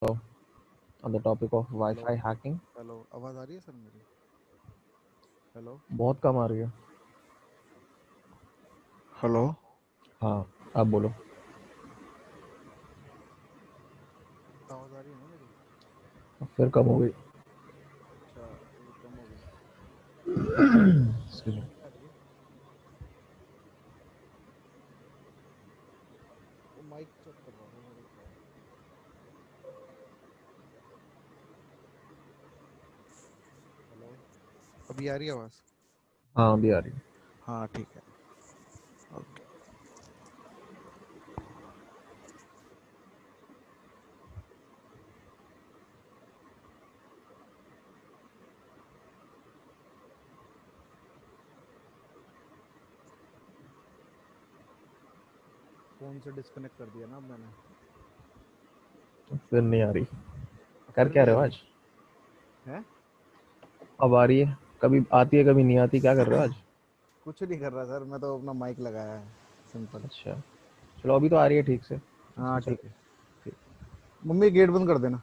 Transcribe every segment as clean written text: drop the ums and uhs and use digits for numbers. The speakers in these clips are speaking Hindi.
on the topic of hello. Wi-Fi hacking। Hello, आवाज़ आ रही है सर मेरी? हेलो। बहुत कम आ रही है। हेलो। हाँ, आप बोलो। आवाज़ आ रही है ना मेरी? फिर कम हो गई। अच्छा, ये कम हो गई। Excuse me। आ रही है। वो माइक चेक कर रहा था सर एक बार। हेलो। अभी आ रही है आवाज़? हाँ, अभी आ रही है। हाँ, ठीक है। ओके। फ़ोन से डिस्कनेक्ट कर दिया ना अब मैंने। फिर नहीं आ रही। कर फिर क्या नहीं रहे आ हो रही आज? है? अब आ रही है। कभी आती है कभी नहीं आती, क्या कर रहे हो आज? कुछ नहीं कर रहा सर, मैं तो अपना माइक लगाया है। सिंपल। अच्छा, चलो अभी तो आ रही है ठीक से। हाँ, इसमें चल। ठीक है। ठीक। मम्मी गेट बंद कर देना।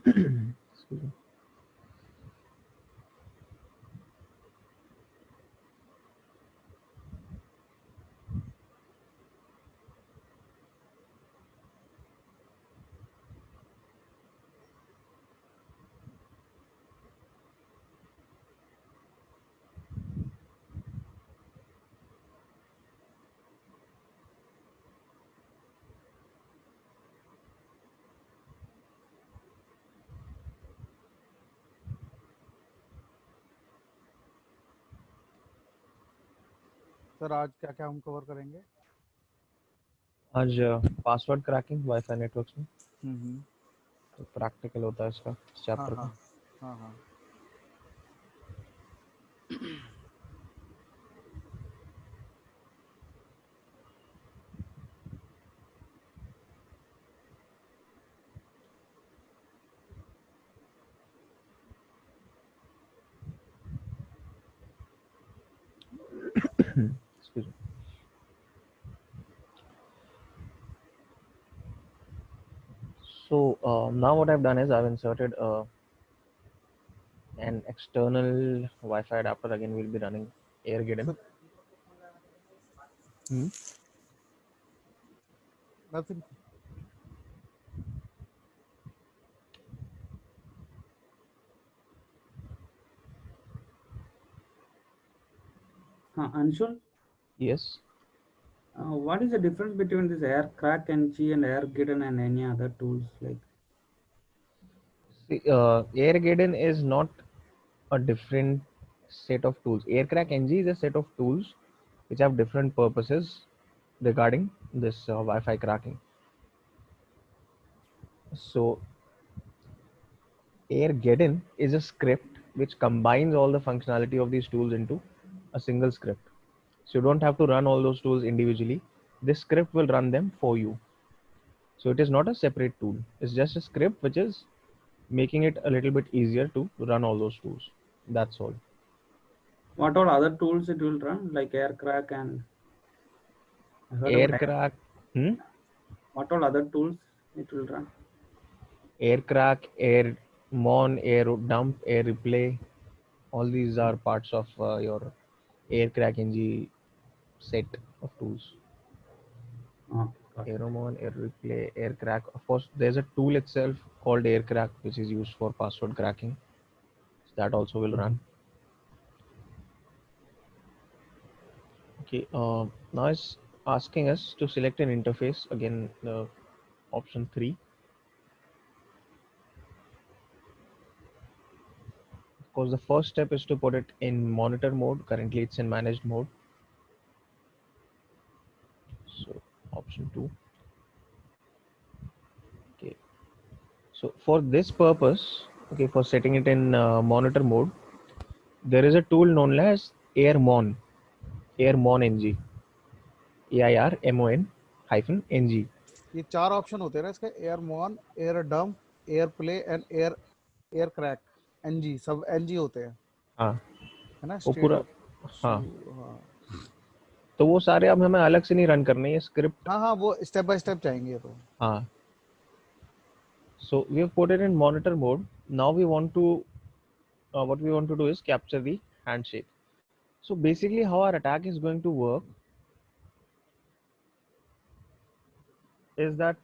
Excuse me। सर आज क्या क्या हम कवर करेंगे? आज पासवर्ड क्रैकिंग वाईफाई नेटवर्क्स में। हम्म। तो प्रैक्टिकल होता है इसका, इस हाँ, चैप्टर हाँ। का। हाँ, हाँ। Excuse me। So now what I've done is I've inserted an an external Wi-Fi adapter. Again, we'll be running AirGaden. Nothing. Anshul, Yes. what is the difference between this AirCrack NG and AirGaden and any other tools like? See, AirGaden is not a different set of tools. AirCrack NG is a set of tools which have different purposes regarding this Wi-Fi cracking. So AirGaden is a script which combines all the functionality of these tools into a single script. So you don't have to run all those tools individually. This script will run them for you. So it is not a separate tool. It's just a script which is making it a little bit easier to run all those tools. That's all. What all other tools it will run, like AirCrack and I heard about AirCrack, what all other tools it will run? AirCrack, AirMon, AirDump, AirReplay. All these are parts of your AirCrack NG set of tools. AirMon, AirReplay, AirCrack. Of course, there's a tool itself called AirCrack which is used for password cracking. So that also will run. Okay, now it's asking us to select an interface. Again, option 3. Of course, the first step is to put it in monitor mode. Currently, it's in managed mode. So, option 2. Okay. So, for this purpose, okay, for setting it in monitor mode, there is a tool known as AirMon, AirMon NG, AirMon -NG. ये 4 ऑप्शन होते हैं ना इसके, एयर मॉन, एयर डंप, एयर प्ले एंड एयर क्रैक। एनजी, सब एनजी होते हैं। हाँ, है ना, वो स्टेट पूरा। ऑफ। हाँ, हाँ तो वो सारे अब हमें अलग से नहीं रन करने, ये स्क्रिप्ट। हाँ हाँ, वो स्टेप बाय स्टेप जाएंगे तो। हाँ, so we have put it in monitor mode. Now we want to what we want to do is capture the handshake. So basically how our attack is going to work is that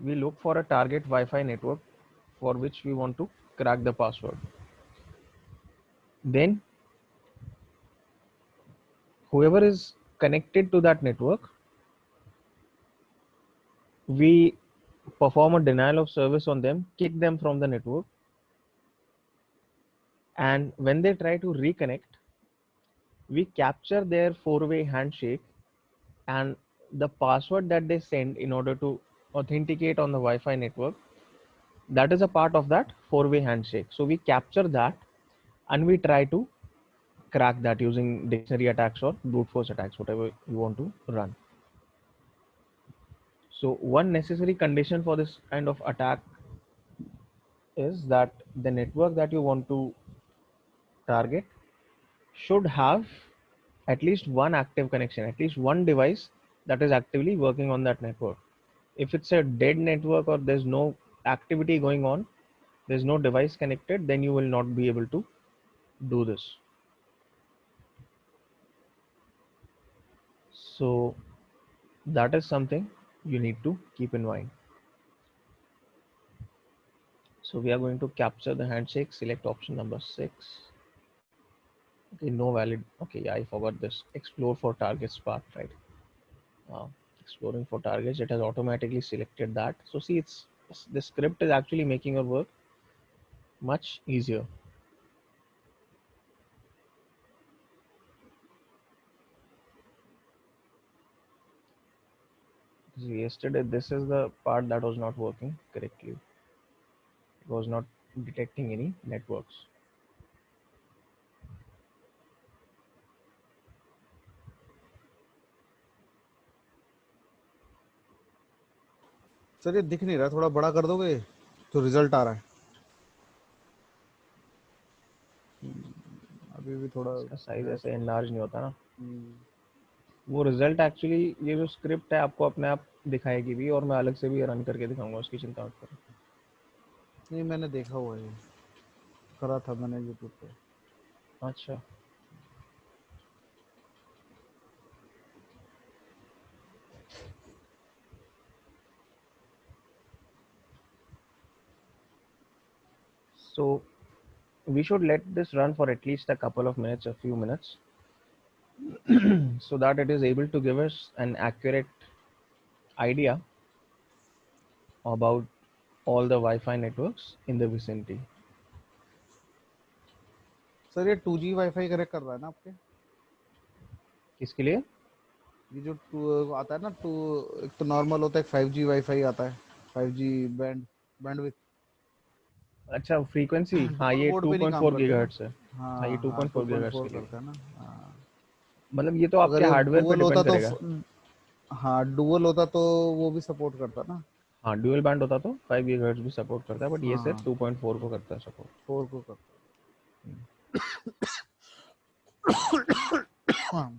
we look for a target Wi-Fi network for which we want to crack the password. Then whoever is connected to that network, we perform a denial of service on them, kick them from the network, and when they try to reconnect, we capture their four-way handshake and the password that they send in order to authenticate on the Wi-Fi network, that is a part of that four-way handshake. So we capture that and we try to crack that using dictionary attacks or brute force attacks, whatever you want to run. So one necessary condition for this kind of attack is that the network that you want to target should have at least one active connection, at least one device that is actively working on that network. If it's a dead network or there's no activity going on, there's no device connected, then you will not be able to do this. So that is something you need to keep in mind. So we are going to capture the handshake, select option number 6. Okay, no valid. Okay, yeah, I forgot this. Explore for targets path, right? Exploring for targets, it has automatically selected that. So see, the script is actually making your work much easier. Yesterday, this is the part that was not working correctly. It was not detecting any networks. Sir ये दिख नहीं रहा, थोड़ा बड़ा कर दोगे तो रिजल्ट आ रहा है। अभी भी थोड़ा इसका साइज ऐसे एनलार्ज नहीं होता ना। वो वो रिजल्ट एक्चुअली ये जो स्क्रिप्ट है आपको अपने आप दिखाएगी भी, और मैं अलग से भी रन करके दिखाऊंगा, उसकी चिंता मत करो। नहीं, मैंने देखा हुआ है। करा था मैंने यूट्यूब पे। अच्छा, so we should let this run for at least a couple of minutes, a few minutes, so that it is able to give us an accurate idea about all the Wi-Fi networks in the vicinity. Sir ये 2G वाईफाई कनेक्ट कर रहा है ना आपके? किसके लिए? ये जो आता है ना टू, एक तो नॉर्मल होता है, एक 5G वाईफाई आता है, 5G बैंडविड्थ। अच्छा, फ्रीक्वेंसी, हाँ डुअल ये मोड पे नहीं काम 2.4 करते ना? गीगाहर्ट्ज है। हाँ, ये हाँ हाँ, 2.4 गीगाहर्ट्ज 2.4 के लिए। करता है ना। हाँ, मतलब ये तो अगर आपके ये हार्डवेयर पे डुअल होता डिपेंड तो करेगा। हाँ डुअल होता तो वो भी सपोर्ट करता ना। हाँ, ड्यूअल बैंड होता तो 5 गीगाहर्ट्ज भी सपोर्ट करता है, बट ये सिर्फ हाँ 2.4 को करता है सपोर्ट। 4 को करता है। हाँ।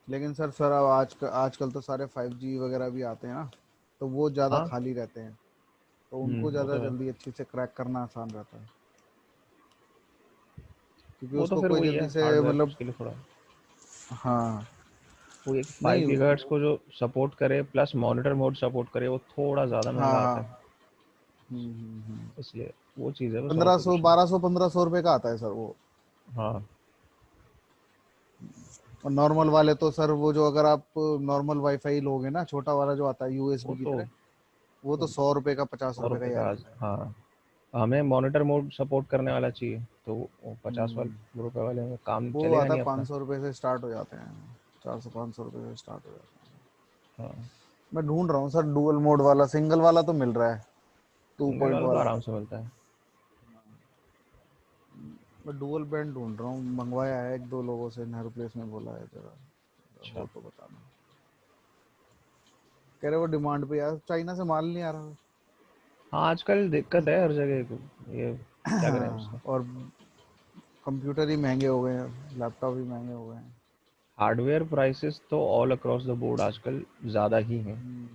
लेकिन सर अब आजकल तो सारे 5G वगैरह भी आते हैं ना, तो वो ज़्यादा हाँ, खाली रहते हैं, तो उनको वो ज़्यादा तो है। जल्दी अच्छी से क्रैक करना आसान रहता है, क्योंकि वो तो उसको फिर कोई वही है जल्दी से हार्डवेयर, मतलब। उसके लिए थोड़ा हाँ वो एक 5 नहीं गीगाहर्ट्ज को जो सपोर्ट करे प्लस मॉनिटर मोड सपोर्ट करे, वो थोड़ा ज़्यादा महंगा हाँ आता हाँ। है। इसलिए वो चीज़ है बस, और पंद्रह तो सौ कुछ नहीं। 1200 1500 रुपये का आता है सर वो। हाँ, और नॉर्मल वाले तो सर वो जो अगर आप नॉर्मल वाईफाई लोगे ना, छोटा वाला जो आता है वो यूएसबी की तो तरह, वो तो 100 रुपये का, 50 रुपये का 100 रुपये ही का आएगा सर। हाँ, हमें मॉनिटर मोड सपोर्ट करने वाला चाहिए, तो वो 50 हम्म, वाले रुपये वाले में काम वो चलेगा आता है नहीं अपना। 500 रुपये से स्टार्ट हो जाते हैं, 400 500 रुपये से स्टार्ट हो जाते हैं। हाँ, मैं ढूंढ रहा हूँ सर डुअल मोड वाला, सिंगल वाला तो मिल रहा है, टू सिंगल पॉइंट वाला तो वाला। आराम से मिलता है। मैं डुअल बैंड ढूंढ रहा हूँ, मंगवाया है एक दो लोगों से, नेहरू प्लेस में बोला है, जरा हो अच्छा, तो बताना। कह रहे वो डिमांड पे यार, चाइना से माल नहीं आ रहा। हाँ आजकल दिक्कत है हर जगह ये क्या करें उसका। और कंप्यूटर ही महंगे हो गए हैं, लैपटॉप भी महंगे हो गए हैं। हार्डवेयर प्राइसेस तो ऑल अक्रॉस द बोर्ड आजकल ज़्यादा ही हैं, हम्म,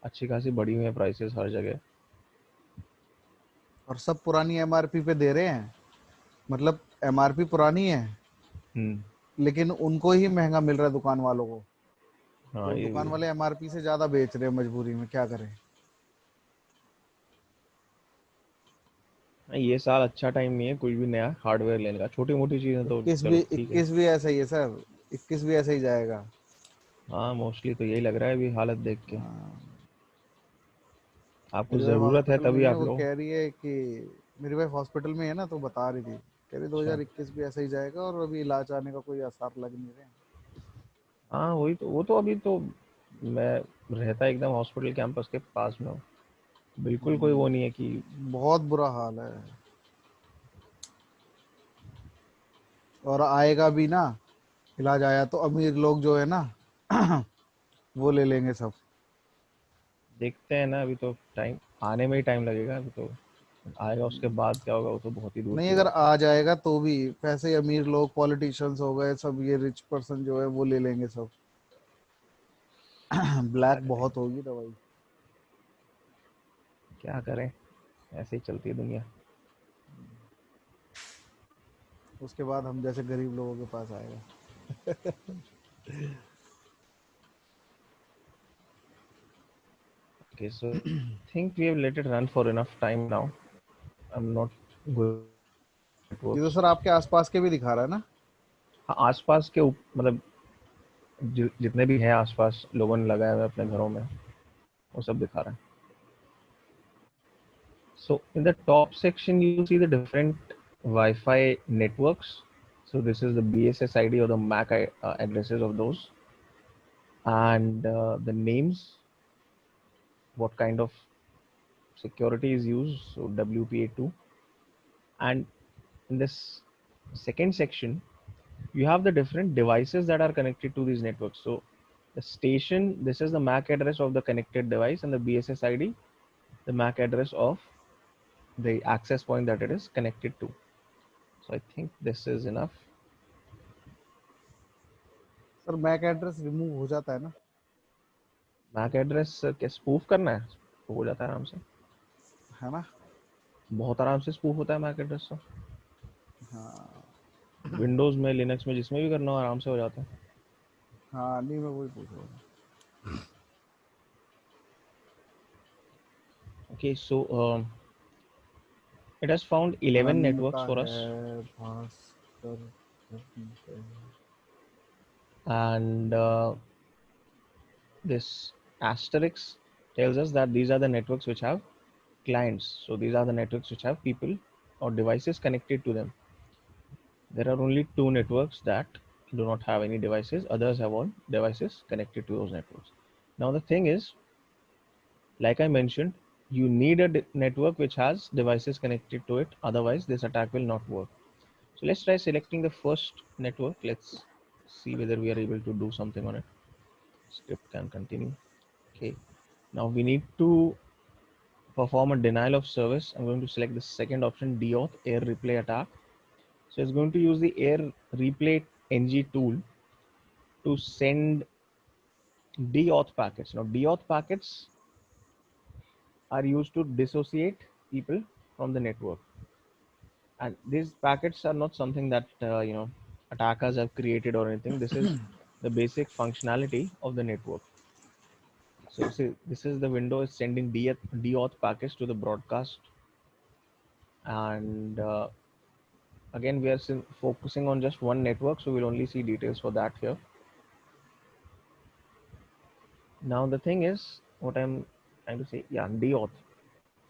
अच्छी खासी बढ़ी हुई है प्राइसेस हर जगह। और सब पुरानी एमआरपी पे दे रहे हैं, मतलब एमआरपी पुरानी है, हम्म। लेकिन उनको ही महंगा मिल रहा है दुकान वालों को। हाँ, तो ये भी दुकान है। वाले एमआरपी से ज्यादा बेच रहे हैं, मजबूरी में क्या करें। हाँ, ये साल अच्छा टाइम नहीं है कुछ भी नया हार्डवेयर लेने का, छोटी मोटी चीज़ें तो चलो ठीक है। 21 भी ऐसा ही है सर, 21 भी ऐसा ही जाएगा। हाँ, मोस्टली तो यही लग रहा है अभी हालत देख के। हाँ, आपको मेरी वाइफ ज़रूरत है हॉस्पिटल में तभी है, आप वो लो। कह रही है कि, मेरी वाइफ हॉस्पिटल में है ना, तो बता रही थी, कह रही अच्छा, 2021 भी ऐसा ही जाएगा, और अभी इलाज आने का कोई आसार लग नहीं रहे। हाँ वही तो, वो तो अभी तो मैं रहता एकदम हॉस्पिटल कैंपस के पास में हूँ, बिल्कुल कोई वो नहीं है कि बहुत बुरा हाल है, और आएगा भी ना, इलाज आया तो अमीर लोग जो है ना वो ले लेंगे सब। देखते हैं ना, अभी तो टाइम आने में ही टाइम लगेगा, अभी तो आएगा उसके बाद क्या होगा वो तो बहुत ही दूर नहीं, की अगर बात है। आ जाएगा तो भी पैसे अमीर लोग, पॉलिटिशियंस हो गए सब, ये रिच पर्सन जो है वो ले लेंगे सब। क्या ब्लैक करें, बहुत होगी दवाई। क्या करें, ऐसे ही चलती है दुनिया। उसके बाद हम जैसे गरीब लोगों के पास आएगा। Okay, so I think we have let it run for enough time now. I'm not good at ये तो networks. सर आपके आसपास के भी दिखा रहा है ना? हाँ, आसपास के मतलब जितने भी हैं आसपास लोगों ने लगाए हुए अपने घरों में, वो सब दिखा रहा है। So in the top section you see the different Wi-Fi networks. So this is the BSS ID or the MAC addresses of those, and the names, what kind of security is used, so WPA2. And in this second section you have the different devices that are connected to these networks. So the station, this is the MAC address of the connected device, and the BSS ID, the MAC address of the access point that it is connected to. So I think this is enough. Sir MAC address remove हो जाता है ना? मैक एड्रेस क्या स्पूफ करना है? हो जाता है आराम से, है ना? बहुत आराम से स्पूफ होता है मैक एड्रेस तो। हाँ विंडोज में, लिनक्स में, जिसमें भी करना हो आराम से हो जाता है। हाँ, नहीं मैं वही पूछ रहा था। Okay, so it has found 11 Ananta networks for है, us, भास्कर है। and this asterisk tells us that these are the networks which have clients. So these are the networks which have people or devices connected to them. There are only two networks that do not have any devices. Others have all devices connected to those networks. Now the thing is, like I mentioned, you need a network which has devices connected to it. Otherwise, this attack will not work. So let's try selecting the first network. Let's see whether we are able to do something on it. Script can continue. Okay. Now we need to perform a denial of service. I'm going to select the second option, DAuth Air Replay Attack. So it's going to use the Air Replay NG tool to send DAuth packets. Now DAuth packets are used to dissociate people from the network, and these packets are not something that attackers have created or anything. This is the basic functionality of the network. So see, this is the window is sending DAuth packets to the broadcast, and again we are focusing on just one network, so we'll only see details for that here. Now the thing is, what I'm trying to say, yeah, DAuth.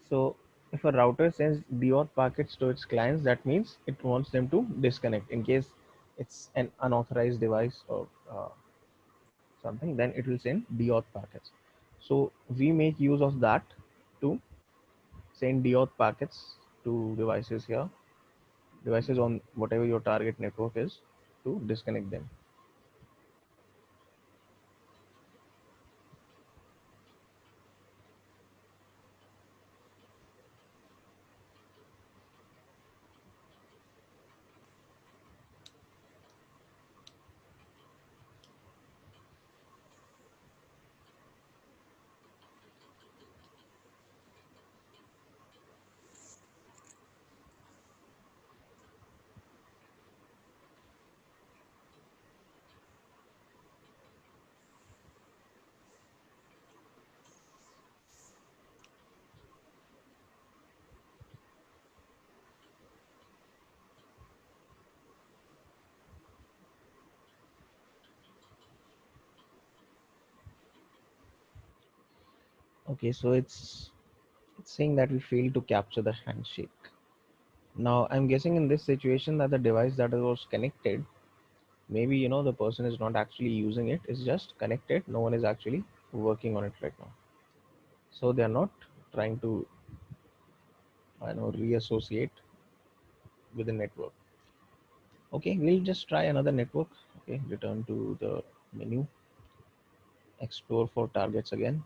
So if a router sends DAuth packets to its clients, that means it wants them to disconnect in case it's an unauthorized device or something, then it will send DAuth packets. So we make use of that to send DAuth packets to devices here, devices on whatever your target network is, to disconnect them. Okay, so it's saying that we failed to capture the handshake. Now I'm guessing in this situation that the device that was connected, maybe the person is not actually using it, it's just connected, no one is actually working on it right now, so they are not trying to reassociate with the network. Okay, we'll just try another network. Okay, return to the menu, explore for targets again.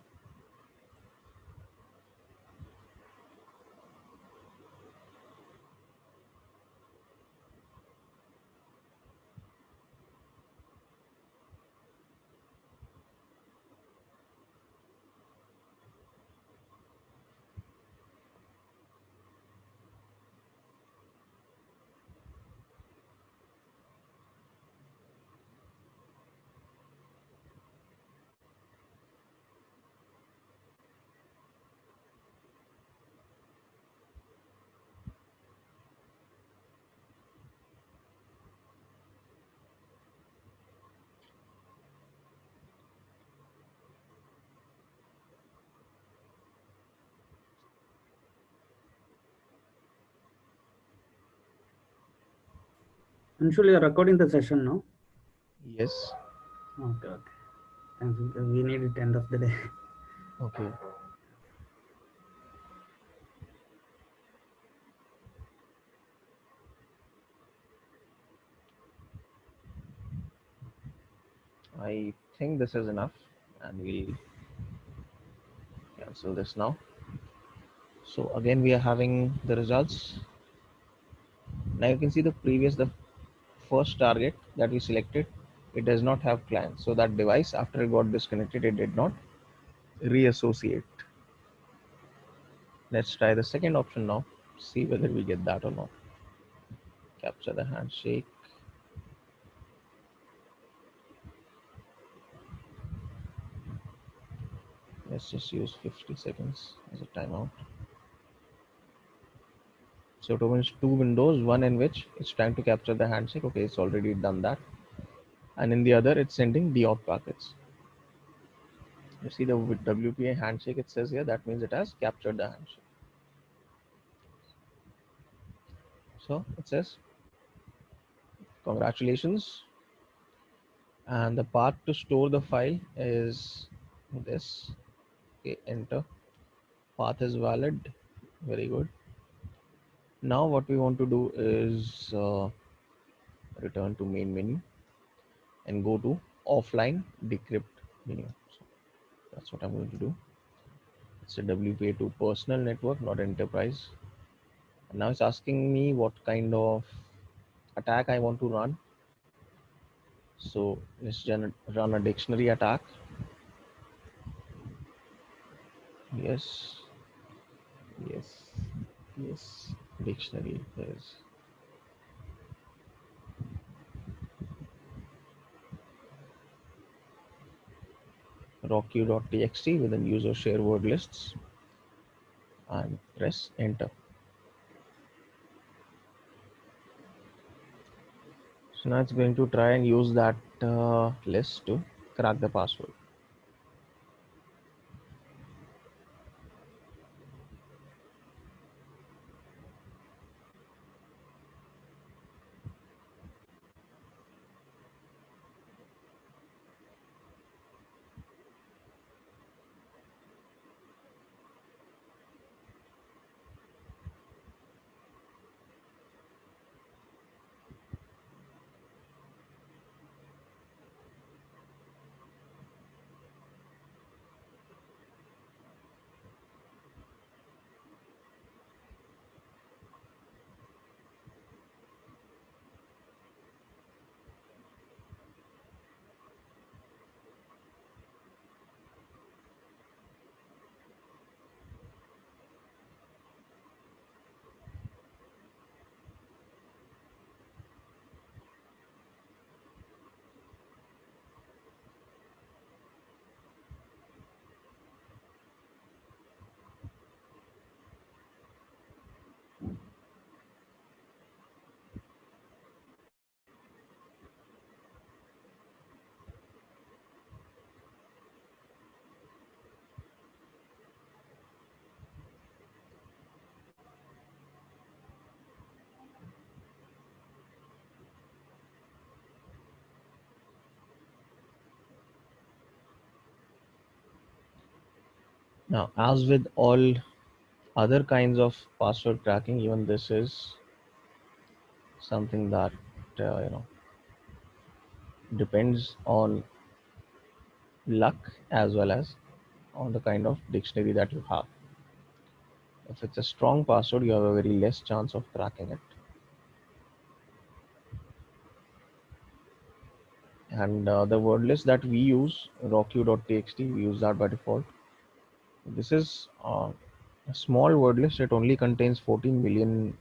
Usually you're recording the session now. Yes. Okay, okay. Thanks. Because we need it end of the day. Okay. I think this is enough, and we'll cancel this now. So again, we are having the results. Now you can see the first target that we selected, it does not have clients. So that device, after it got disconnected, it did not reassociate. Let's try the second option now. See whether we get that or not. Capture the handshake. Let's just use 50 seconds as a timeout. So it opens two windows, one in which it's trying to capture the handshake. Okay, it's already done that. And in the other, it's sending deauth packets. You see the WPA handshake it says here, that means it has captured the handshake. So it says, congratulations. And the path to store the file is this. Okay, enter. Path is valid. Very good. Now what we want to do is return to main menu and go to offline decrypt menu. So that's what I'm going to do. It's a WPA2 personal network, not enterprise. And now it's asking me what kind of attack I want to run. So let's run a dictionary attack. Yes, yes, yes. Dictionary is rockq.txt with an user share word lists and press enter. So now it's going to try and use that list to crack the password. Now, as with all other kinds of password cracking, even this is something that you know, depends on luck as well as on the kind of dictionary that you have. If it's a strong password, you have a very less chance of cracking it. And the word list that we use, rockq.txt, we use that by default. This is a small word list. It only contains 14 million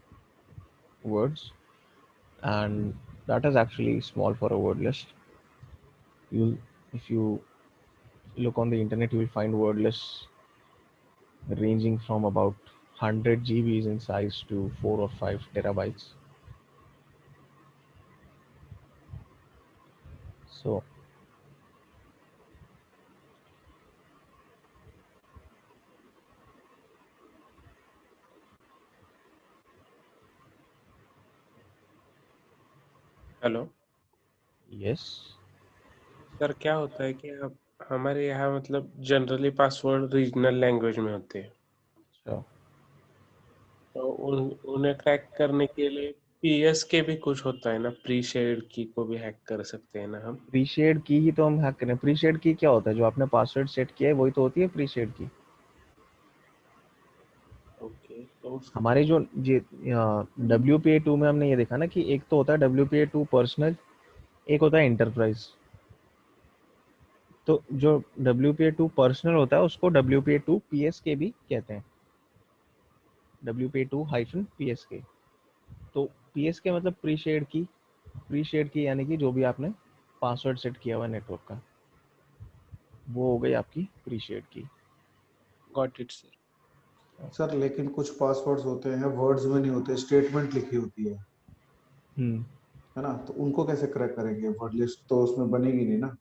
words, and that is actually small for a word list. If you look on the internet, you will find word lists ranging from about 100 GBs in size to 4 or 5 terabytes. So hello yes, sir, क्या होता है कि हमारे यहाँ मतलब जनरली पासवर्ड रीजनल लैंग्वेज में होते हैं, so तो उन्हें क्रैक करने के लिए पीएस के भी कुछ होता है ना, प्री शेयर्ड की को भी हैक कर सकते हैं ना हम। प्रीशेड की ही तो हम हैक करें। प्रीशेड की क्या होता है? जो आपने पासवर्ड सेट किया है वही तो होती है प्रीशेड की। ओके, तो हमारे जो WPA2 में हमने ये देखा ना कि एक तो होता है WPA2 पर्सनल, एक होता है इंटरप्राइज। तो जो WPA2 पर्सनल होता है उसको WPA2 PSK भी कहते हैं, WPA2-PSK। तो PSK मतलब प्री शेयर्ड की यानी कि जो भी आपने पासवर्ड सेट किया हुआ नेटवर्क का, वो हो गई आपकी प्री शेयर्ड की। Got it sir. सर लेकिन कुछ पासवर्ड्स होते हैं वर्ड्स में नहीं होते, स्टेटमेंट लिखी होती है ना, तो उनको कैसे क्रैक करेंगे? वर्ड लिस्ट तो उसमें बनेगी नहीं ना,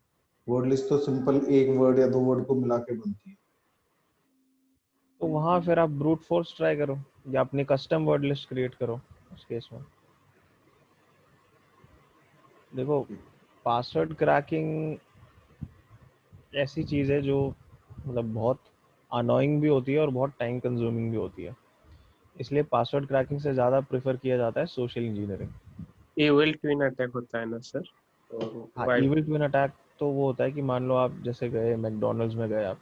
वर्ड लिस्ट तो सिंपल एक वर्ड या दो वर्ड को मिला के बनती है। तो वहाँ फिर आप ब्रूट फोर्स ट्राई करो या अपनी कस्टम वर्ड लिस्ट क्रिएट करो उस केस में। देखो, पासवर्ड क्रैकिंग ऐसी चीज़ है जो मतलब बहुत अनोइंग भी होती है और बहुत टाइम कंज्यूमिंग भी होती है, इसलिए पासवर्ड क्रैकिंग से ज़्यादा प्रेफर किया जाता है social engineering. Evil twin attack होता है ना सर? हाँ, वाइप। इविल ट्विन अटैक तो वो होता है कि मान लो आप जैसे गए मैकडोनल्ड्स में गए आप,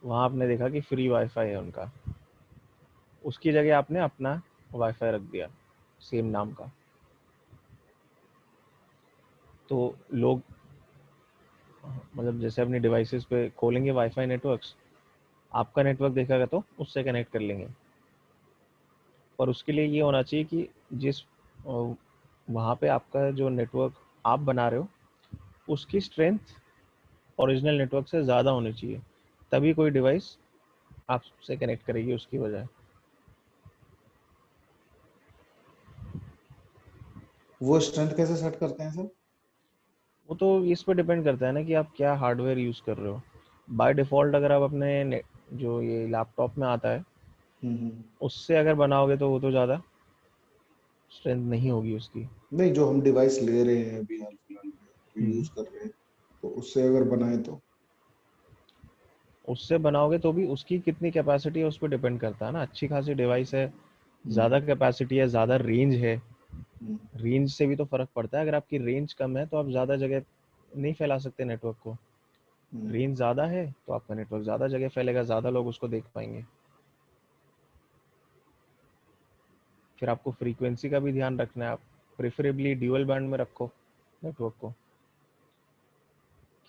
वहाँ आपने देखा कि फ्री वाईफाई है उनका, उसकी जगह आपने अपना वाईफाई रख दिया सेम नाम का, तो लोग मतलब जैसे अपनी डिवाइसेस पे खोलेंगे वाईफाई नेटवर्क्स, आपका नेटवर्क देखेगा तो उससे कनेक्ट कर लेंगे। पर उसके लिए ये होना चाहिए कि जिस वहाँ पे आपका जो नेटवर्क आप बना रहे हो उसकी स्ट्रेंथ ओरिजिनल नेटवर्क से ज़्यादा होनी चाहिए, तभी कोई डिवाइस आपसे कनेक्ट करेगी उसकी बजाय। वो स्ट्रेंथ कैसे सेट करते हैं सर? वो तो इस पर डिपेंड करता है ना कि आप क्या हार्डवेयर यूज़ कर रहे हो। बाय डिफ़ॉल्ट अगर आप अपने जो ये लैपटॉप में आता है हम्म। उससे अगर बनाओगे तो वो तो ज़्यादा स्ट्रेंथ नहीं होगी उसकी। नहीं, जो हम डिवाइस ले रहे हैं अभी हाल फिलहाल में जो यूज कर रहे हैं, तो उससे अगर बनाए तो? उससे बनाओगे तो भी उसकी कितनी कैपेसिटी है उस पर डिपेंड करता है ना। अच्छी खासी डिवाइस है, हम्म। ज़्यादा कैपेसिटी है, ज़्यादा रेंज है, हम्म। रेंज से भी तो फ़र्क पड़ता है। अगर आपकी रेंज कम है तो आप ज़्यादा जगह नहीं फैला सकते नेटवर्क को, हम्म। रेंज ज़्यादा है तो आपका नेटवर्क ज़्यादा जगह फैलेगा, ज़्यादा लोग उसको देख पाएंगे। फिर आपको फ्रीक्वेंसी का भी ध्यान रखना है, आप प्रेफरेबली ड्यूअल बैंड में रखो नेटवर्क को,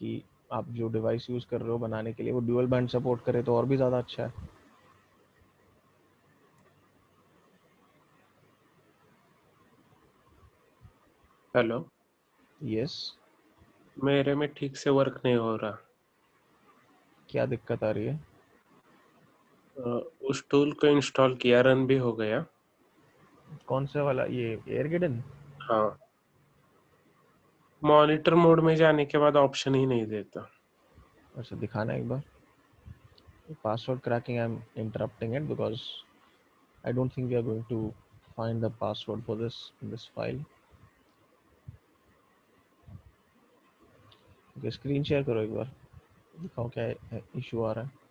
कि आप जो डिवाइस यूज़ कर रहे हो बनाने के लिए वो ड्यूअल बैंड सपोर्ट करे तो और भी ज़्यादा अच्छा है। हेलो। यस। मेरे में ठीक से वर्क नहीं हो रहा। क्या दिक्कत आ रही है? उस टूल को इंस्टॉल किया, रन भी हो गया। कौन सा वाला, ये एयरगिडन? हाँ, मॉनिटर मोड में जाने के बाद ऑप्शन ही नहीं देता। अच्छा, दिखाना एक बार। Password cracking, I'm interrupting it because I don't think we are going to find the password for this in this file. Okay, screen share करो एक बार, दिखाओ क्या इशू आ रहा है।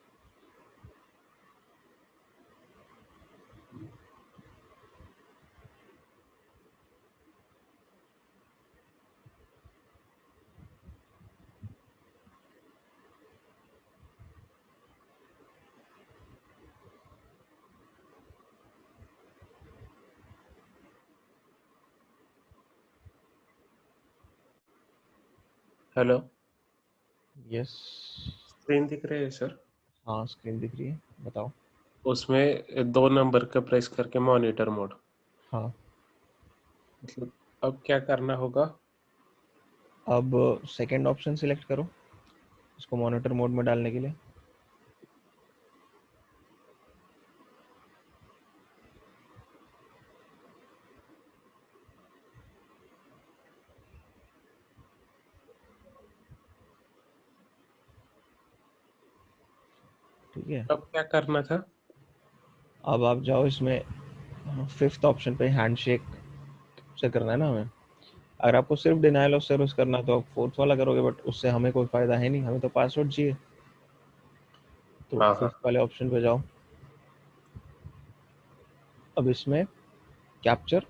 हेलो। यस। स्क्रीन दिख रही है सर? हाँ, स्क्रीन दिख रही है, बताओ। उसमें 2 नंबर का प्रेस करके मॉनिटर मोड, हाँ, मतलब अब क्या करना होगा? अब सेकंड ऑप्शन सिलेक्ट करो इसको मॉनिटर मोड में डालने के लिए। ठीक है, अब क्या करना था? अब आप जाओ इसमें, फिफ्थ ऑप्शन पे हैंडशेक से करना है ना हमें। अगर आपको सिर्फ डिनायल ऑफ सर्विस करना है तो आप फोर्थ वाला करोगे, बट उससे हमें कोई फायदा है नहीं, हमें तो पासवर्ड चाहिए। तो हाँ हाँ। फिफ्थ वाले ऑप्शन पे जाओ। अब इसमें कैप्चर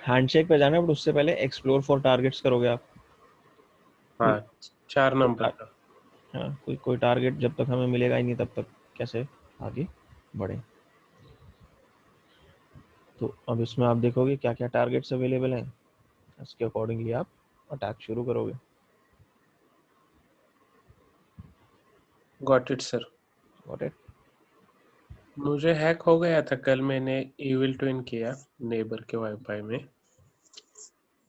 हैंडशेक पे जाना है, बट उससे पहले एक्सप्लोर फॉर टारगेट्स करोगे आप। कोई हाँ, 4 नंबर कोई का। हाँ, कोई टारगेट जब तक हमें मिलेगा ही नहीं तब तक कैसे आगे बढ़े। तो अब इसमें आप देखोगे क्या क्या टारगेट्स अवेलेबल हैं, इसके अकॉर्डिंगली आप अटैक शुरू करोगे। Got it sir. Got it? मुझे हैक हो गया था कल, मैंने इविल ट्विन किया नेबर के वाईफाई में।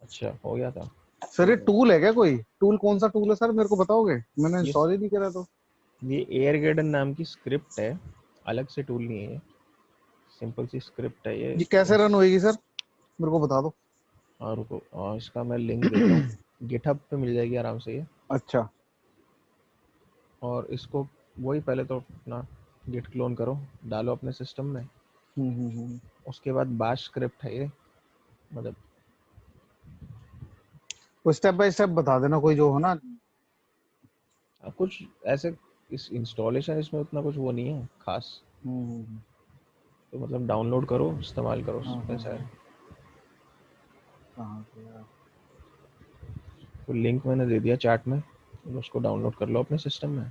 अच्छा, हो गया था। सर ये टूल है क्या कोई? टूल कौन सा टूल है सर, मेरे को बताओगे? मैंने ये इंस्टॉल ही नहीं करा तो। ये एयरगार्डन नाम की स्क्रिप्ट है, अलग से टूल नहीं है ये, सिंपल सी स्क्रिप्ट है ये। ये कैसे रन होएगी सर, मेरे को बता दो। और रुको, और इसका मैं लिंक देता हूँ, गिटहब पे मिल जाएगी आराम से ये। अच्छा। और इसको वही पहले तो अपना गिट क्लोन करो, डालो अपने सिस्टम में। उसके बाद बाश स्क्रिप्ट है ये, मतलब तो स्टेप बाय स्टेप बता देना कोई जो हो ना। कुछ ऐसे इस इंस्टॉलेशन इसमें उतना कुछ वो नहीं है खास, तो मतलब डाउनलोड करो इस्तेमाल करो, ऐसा है। तो लिंक मैंने दे दिया चैट में, उसको डाउनलोड कर लो अपने सिस्टम में।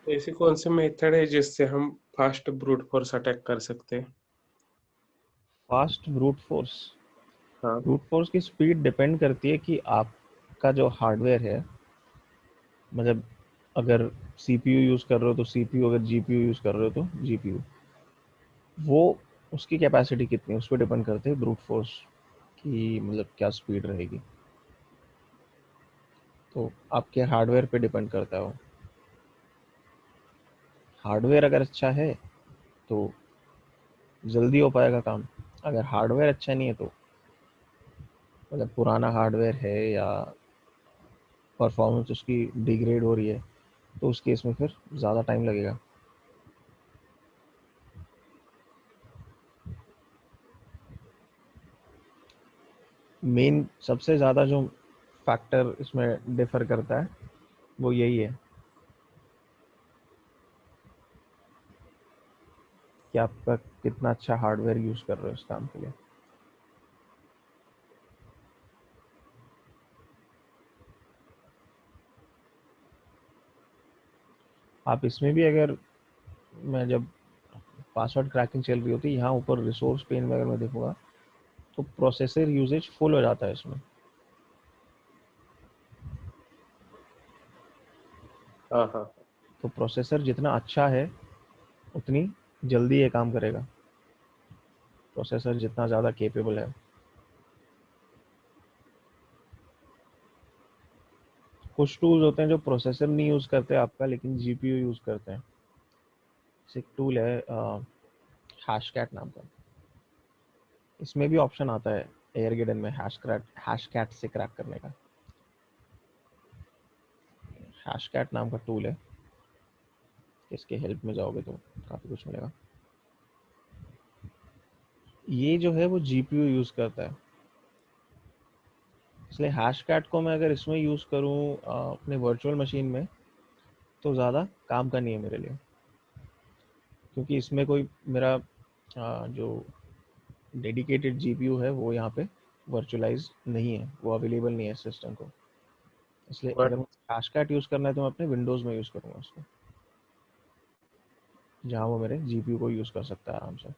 ऐसी कौन सी मेथड है जिससे हम फास्ट ब्रूट फोर्स अटैक कर सकते हैं? फास्ट ब्रूट फोर्स, हाँ। ब्रूट फोर्स की स्पीड डिपेंड करती है कि आपका जो हार्डवेयर है, मतलब अगर सीपीयू यूज़ कर रहे हो तो सीपीयू, अगर जीपीयू यूज़ कर रहे हो तो जीपीयू, वो उसकी कैपेसिटी कितनी है उस पर डिपेंड करते हैं ब्रूट फोर्स की, मतलब क्या स्पीड रहेगी। तो आपके हार्डवेयर पे डिपेंड करता है वो। हार्डवेयर अगर अच्छा है तो जल्दी हो पाएगा काम, अगर हार्डवेयर अच्छा नहीं है तो, मतलब पुराना हार्डवेयर है या परफॉर्मेंस उसकी डिग्रेड हो रही है, तो उस केस में फिर ज़्यादा टाइम लगेगा। मेन सबसे ज़्यादा जो फैक्टर इसमें डिफर करता है वो यही है कि आपका कितना अच्छा हार्डवेयर यूज़ कर रहे हो इस काम के लिए। आप इसमें भी अगर, मैं जब पासवर्ड क्रैकिंग चल रही होती है, यहाँ ऊपर रिसोर्स पेन में अगर मैं देखूँगा तो प्रोसेसर यूजेज फुल हो जाता है इसमें। हाँ हाँ। तो प्रोसेसर जितना अच्छा है उतनी जल्दी ये काम करेगा, प्रोसेसर जितना ज़्यादा केपेबल है। कुछ टूल्स होते हैं जो प्रोसेसर नहीं यूज़ करते आपका, लेकिन जीपीयू यूज़ करते हैं। एक टूल है हैशकैट नाम का, इसमें भी ऑप्शन आता है एयरगिडन में हैशकैट से क्रैक करने का। हैशकैट नाम का टूल है, इसके हेल्प में जाओगे तो काफ़ी कुछ मिलेगा। ये जो है वो जीपीयू यूज़ करता है, इसलिए हैशकैट को मैं अगर इसमें यूज़ करूँ अपने वर्चुअल मशीन में तो ज़्यादा काम का नहीं है मेरे लिए, क्योंकि इसमें कोई मेरा जो डेडिकेटेड जीपीयू है वो यहाँ पे वर्चुअलाइज नहीं है, वो अवेलेबल नहीं है सिस्टम को। इसलिए बट अगर हैशकैट यूज़ करना है तो मैं अपने विंडोज़ में यूज़ करूँगा उसको, जहाँ वो मेरे जीपीयू को यूज़ कर सकता है आराम से।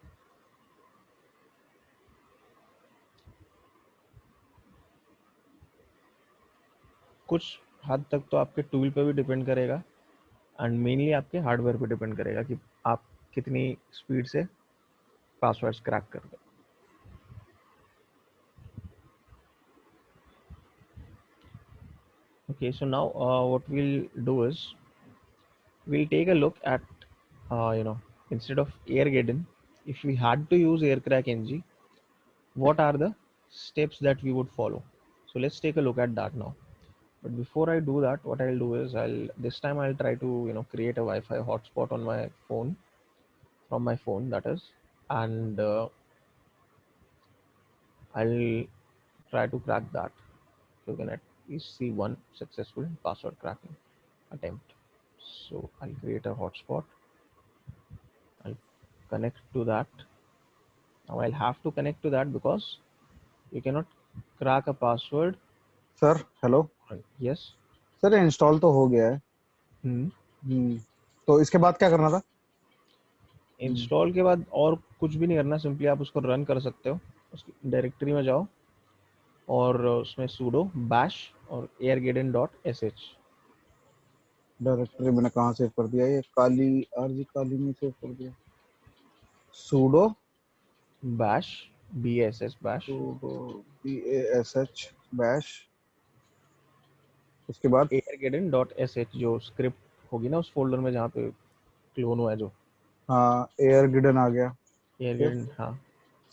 कुछ हद तक तो आपके टूल पे भी डिपेंड करेगा, एंड मेनली आपके हार्डवेयर पे डिपेंड करेगा कि आप कितनी स्पीड से पासवर्ड्स क्रैक कर दो। Okay, so now what we'll do is we'll take a look at, instead of Airgaiden, if we had to use AirCrackNG, what are the steps that we would follow? So let's take a look at that now. But before I do that, what I'll do is this time I'll try to create a Wi-Fi hotspot on my phone, from my phone that is, and I'll try to crack that. So you can at least see one successful password cracking attempt. So I'll create a hotspot, I'll connect to that, Now I'll have to connect to that because you cannot crack a password. Sir hello Yes. Sir, install तो हो गया है। तो इसके बाद क्या करना था? इंस्टॉल के बाद और कुछ भी नहीं करना, सिंपली आप उसको रन कर सकते हो। उसकी डायरेक्टरी में जाओ और उसमें sudo bash और airgaden.sh। डायरेक्टरी मैंने कहाँ सेव कर दिया? ये काली आरजी काली में सेव कर दिया। sudo bash bash sudo bash bash उसके बाद airgaden.sh जो स्क्रिप्ट होगी ना उस फोल्डर में जहाँ पे क्लोन हुआ है जो। हाँ, एयरगिडन आ गया। airgaden, हाँ।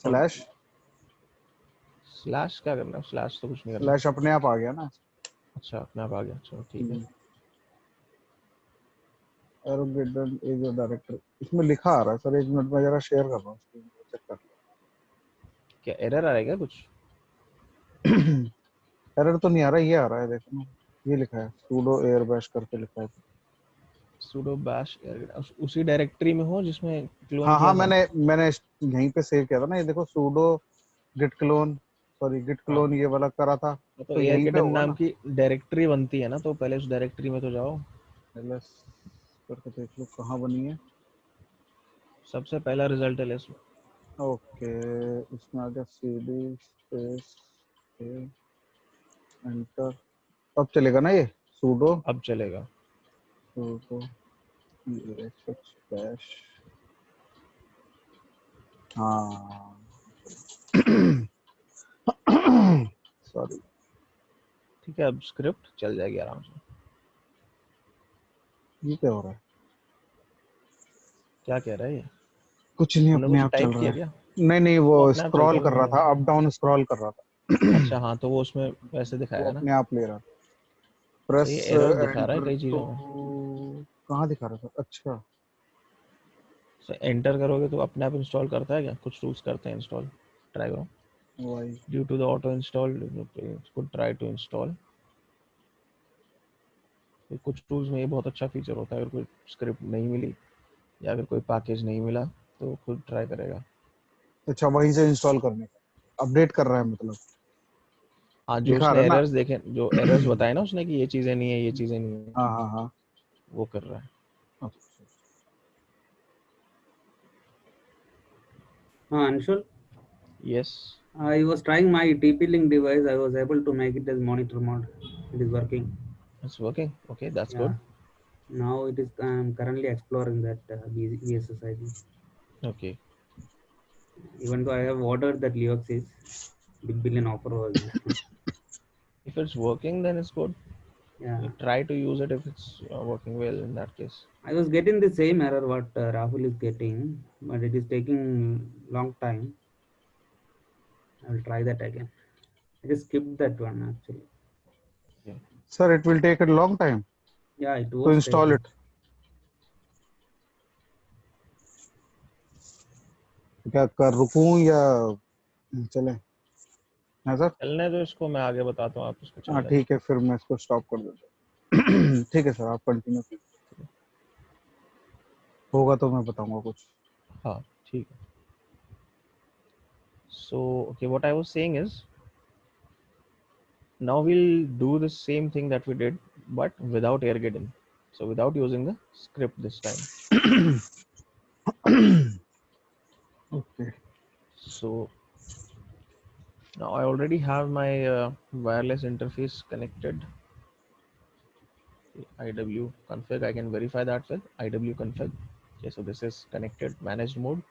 स्लैश स्लैश क्या करना है? स्लैश तो कुछ नहीं करना। स्लैश अपने आप आ गया ना। अच्छा, अपने आप आ गया, चलो ठीक है। एयरगिडन इज अ डायरेक्टरी, इसमें लिखा आ रहा है सर। एक मिनट में जरा शेयर कर रहा हूँ, चेक कर क्या एरर आ रहा है क्या कुछ? एरर तो नहीं आ रहा, ये आ रहा है, देखो ना, ये लिखा है sudo air bash करके लिखा है। sudo bash airgaden उसी डायरेक्टरी में हो जिसमें क्लोन हाँ हाँ, किया था? मैंने यहीं पे सेव किया था ना, ये देखो sudo git clone, sorry git हाँ, clone ये वाला करा था, तो तो यहीं पे airgaden होगा नाम ना। की डायरेक्टरी बनती है ना, तो पहले उस डायरेक्टरी में तो जाओ। ls करके देख लो कहाँ बनी है। सबसे पहला रिजल्ट है इसमें। ओके, इसमें आ गया cd स्पेस एंटर। अब चलेगा ना ये sudo अब चलेगा। bash। हाँ सॉरी, ठीक है, अब स्क्रिप्ट चल जाएगी आराम से। ये क्या हो रहा है? क्या कह रहा है ये? कुछ नहीं, तुमने अपने कुछ आप चल टाइप रहा किया है। क्या? नहीं, वो वो अपने आप चलता स्क्रॉल कर रहा रहेगा। था, अप डाउन स्क्रॉल कर रहा था। अच्छा हाँ, तो वो उसमें वैसे वो दिखाएगा ना। अपने आप ले रहा था। तो प्रेस ये एरर दिखा रहा है एंटर कई टू, चीजों में। कहाँ दिखा रहा था? अच्छा, तो एंटर करोगे तो अपने आप इंस्टॉल करता है क्या? कुछ टूल्स करते हैं इंस्टॉल, ट्राई करो। Why due to the auto install could try to install. कुछ टूल्स में ये बहुत अच्छा फीचर होता है, अगर कोई स्क्रिप्ट नहीं मिली या अगर कोई पैकेज नहीं मिला तो खुद ट्राई करेगा। अच्छा, वहीं से इंस्टॉल करने का अपडेट कर रहा है मतलब, हाँ, जो दिखा उसने रहा है एरर्स देखे, जो एरर्स ना। बताए ना उसने कि ये चीज़ें नहीं है, ये चीज़ें नहीं है, हाँ हाँ हाँ। वो कर रहा है। अच्छा। Anshul, yes, I was trying my TP-Link device. I was able to make it as monitor mode. It is working. It's working, okay, that's Yeah. Good. Now it is. I'm currently exploring that VSSID. Okay, Even though I have ordered that Leoxys, big billion offer was. if it's working then it's good. Yeah. You try to use it if it's working well in that case. I was getting the same error what Rahul is getting, but it is taking long time. I will try that again. I just skipped that one actually. Okay. Sir, it will take a long time Yeah, it too was install taking. It. क्या कर रुकूं या चले? हाँ सर। चलने दो इसको, मैं आगे बताता हूँ, आप इसको हाँ चलने दो। ठीक है, फिर मैं इसको स्टॉप कर देता हूँ। ठीक है सर, आप कंटिन्यू कीजिए, होगा तो मैं बताऊंगा कुछ। हाँ ठीक है। So okay, what I was saying is now we'll do the same thing that we did but without airgaden, so without using the script this time. Okay, So now I already have my wireless interface connected. IW config, I can verify that with IW config. Okay, so this is connected, managed mode.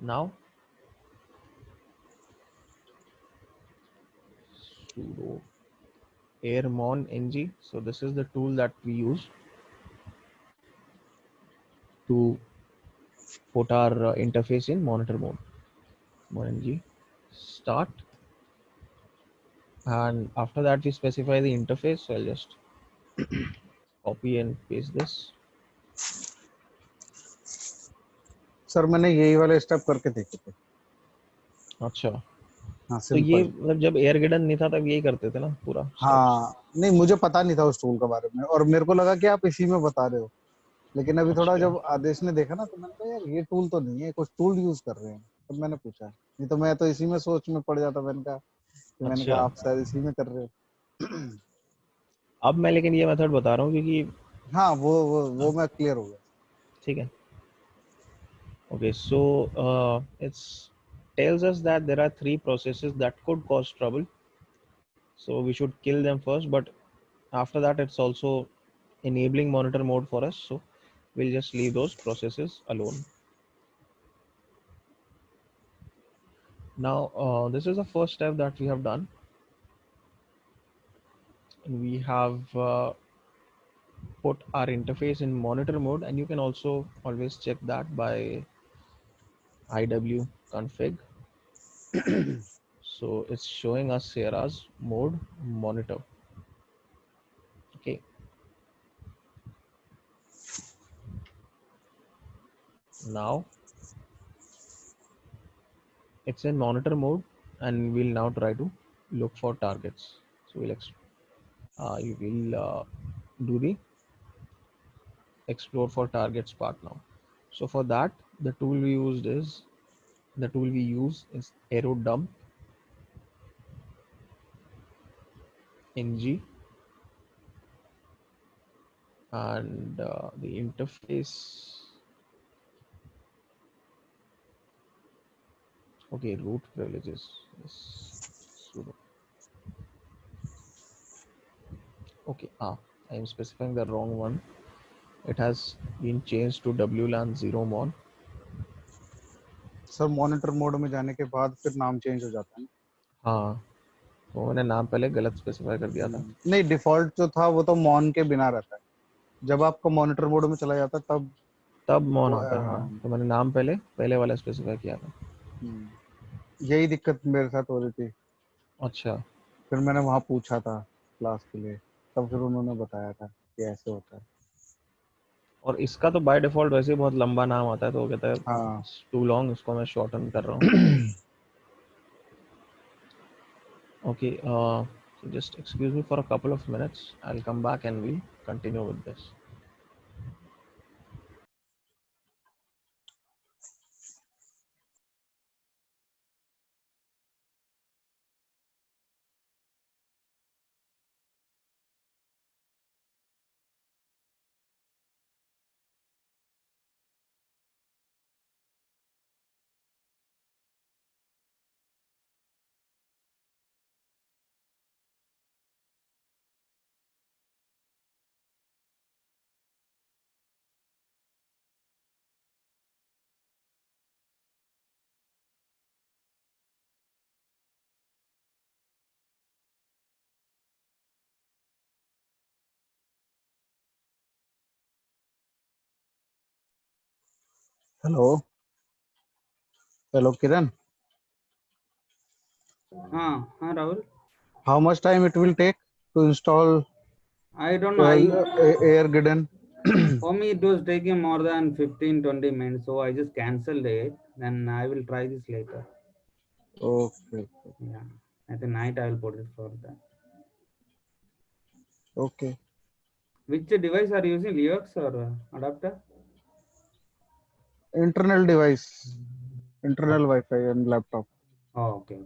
Now sudo airmon ng, so this is the tool that we use to put our interface in monitor mode. Mon ng start, and after that we specify the interface, so I'll just copy and paste this. Sir मैंने यही वाले स्टेप करके देखे थे। अच्छा, हाँ तो ये सिंपल। मतलब जब एयरगेडन नहीं था तब यही करते थे ना पूरा स्टेप्स। हाँ नहीं, मुझे पता नहीं था उस टूल के बारे में, और मेरे को लगा कि आप इसी में बता रहे हो। लेकिन अभी थोड़ा अच्छा जब आदेश ने देखा ना तो मैंने कहा यार ये टूल तो नहीं है, कुछ टूल यूज कर रहे हैं, तो मैंने पूछा, नहीं तो मैं तो इसी में सोच में पड़ जाता। मैंने कहा अच्छा। आप शायद इसी में कर रहे हो। अब मैं लेकिन ये मेथड बता रहा हूँ क्योंकि हाँ वो मैं क्लियर हो गया। ठीक है। Okay, so it's tells us that there are three processes that could cause trouble, so we should kill them first, but after that it's also enabling monitor mode for us, so we'll just leave those processes alone. Now this is the first step that we have done. We have put our interface in monitor mode, and you can also always check that by iw config. So it's showing us here as mode monitor. Okay, now it's in monitor mode, and we'll now try to look for targets. So you will do the explore for targets part now. So for that, the tool we use is arrow dump ng, and the interface. Okay, root privileges. Yes. Sudo. Okay, I am specifying the wrong one. It has been changed to WLAN 0 mon. Sir monitor mode में जाने के बाद फिर नाम चेंज हो जाता है ना? हाँ, तो मैंने नाम पहले गलत स्पेसिफाई कर दिया था। नहीं, डिफॉल्ट जो था वो तो मॉन के बिना रहता है, जब आपका मॉनिटर मोड में चला जाता है तब मॉन वो, आता है, हाँ, तो मैंने नाम पहले वाला स्पेसिफाई किया था। यही दिक्कत मेरे साथ हो रही थी। अच्छा, फिर मैंने वहां पूछा था क्लास के लिए, तब फिर उन्होंने बताया था कि ऐसे होता है। और इसका तो बाय डिफॉल्ट वैसे ही बहुत लंबा नाम आता है, तो वो कहता है हाँ। टू लॉन्ग, इसको मैं शॉर्टन कर रहा हूँ। Okay, so just excuse me for a couple of minutes. I'll come back and we'll continue with this. Hello hello Kiran, हाँ Rahul. How much time it will take to install I don't know. Airgidden? For me, it was taking more than 15-20 minutes, so I just cancelled it. Then I will try this later. Okay. Yeah, at the night I will put it for that. Okay. Which device are you using, Linux or adapter? Internal device, internal Wi-Fi and laptop. Oh, okay.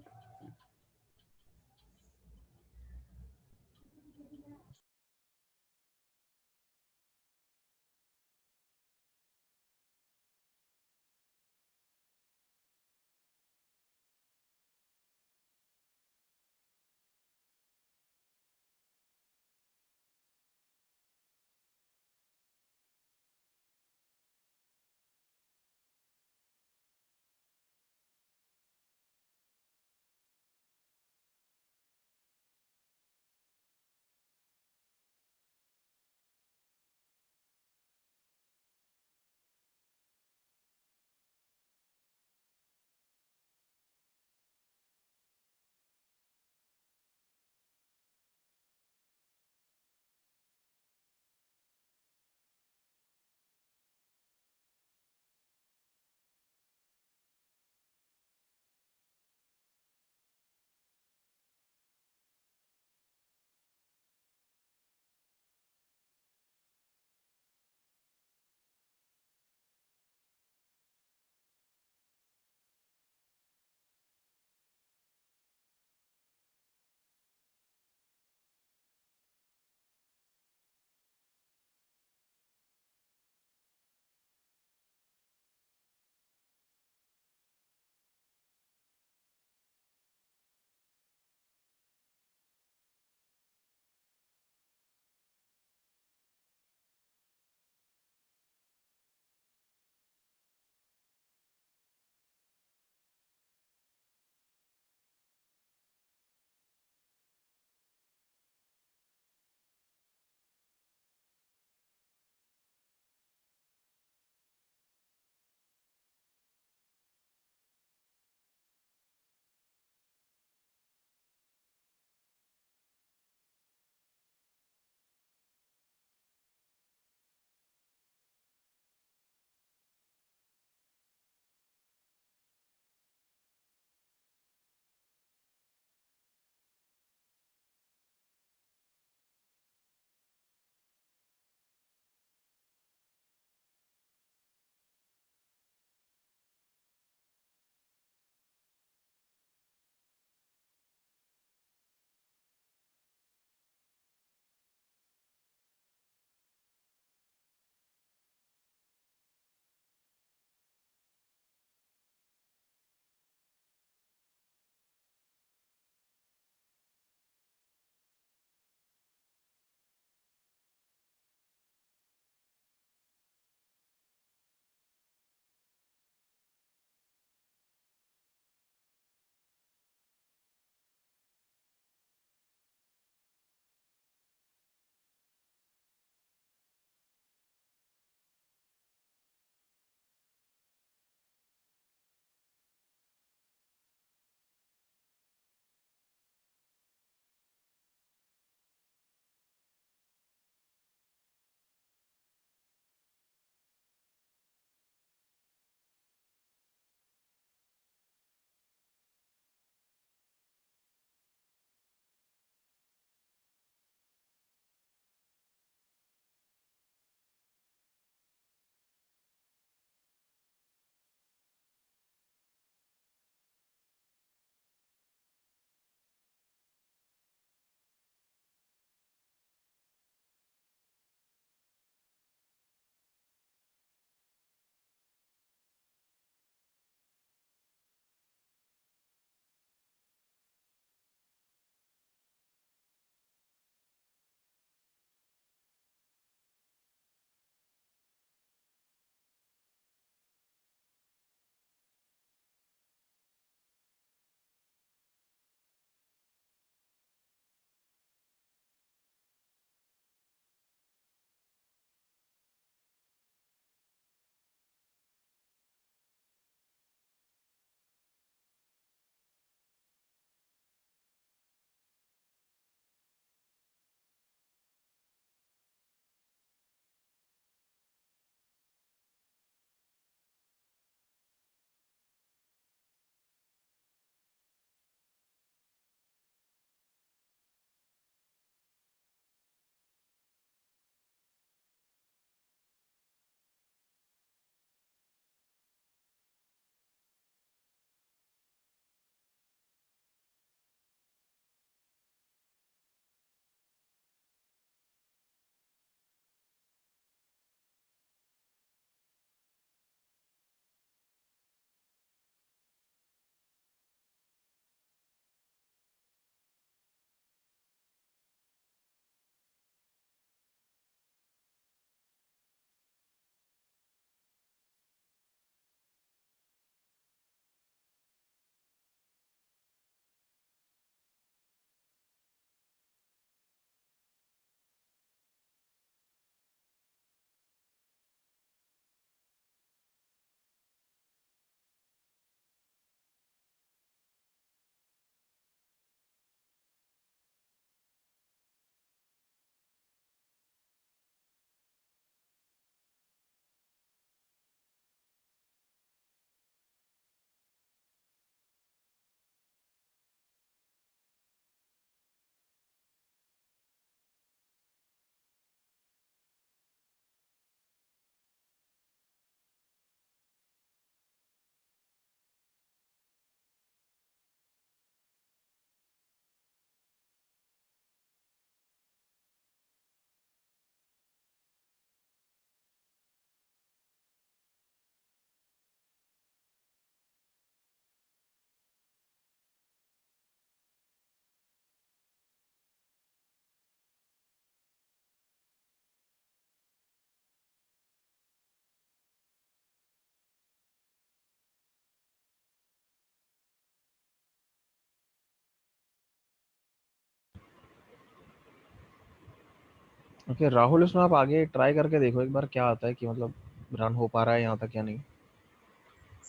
Okay Rahul, इसमें आप आगे ट्राई करके देखो एक बार क्या आता है, कि मतलब रन हो पा रहा है यहाँ तक या नहीं।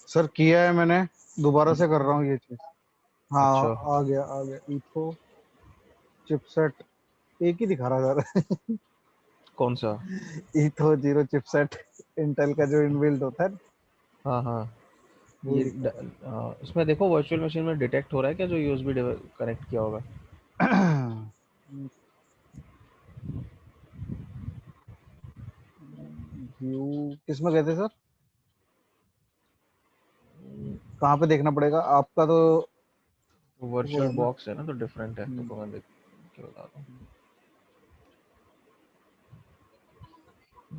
सर किया है मैंने, दोबारा से कर रहा हूँ ये चीज। हाँ अच्छा, आ गया आ गया। ईथो चिपसेट एक ही दिखा रहा सर। कौन सा? ईथो 0 चिपसेट, इंटेल का जो इनबिल्ट होता है ना, हाँ हाँ, वही ये दिखा इसमें देखो वर्चुअल मशीन में डिटेक्ट हो रहा है क्या, जो यूएसबी कनेक्ट किया होगा। रहा है। व्यू किस में गए थे सर? कहाँ पे देखना पड़ेगा आपका? तो वो वर्चुअल है ना। बॉक्स है ना, तो डिफरेंट है, तो मैं देख के बताता हूँ।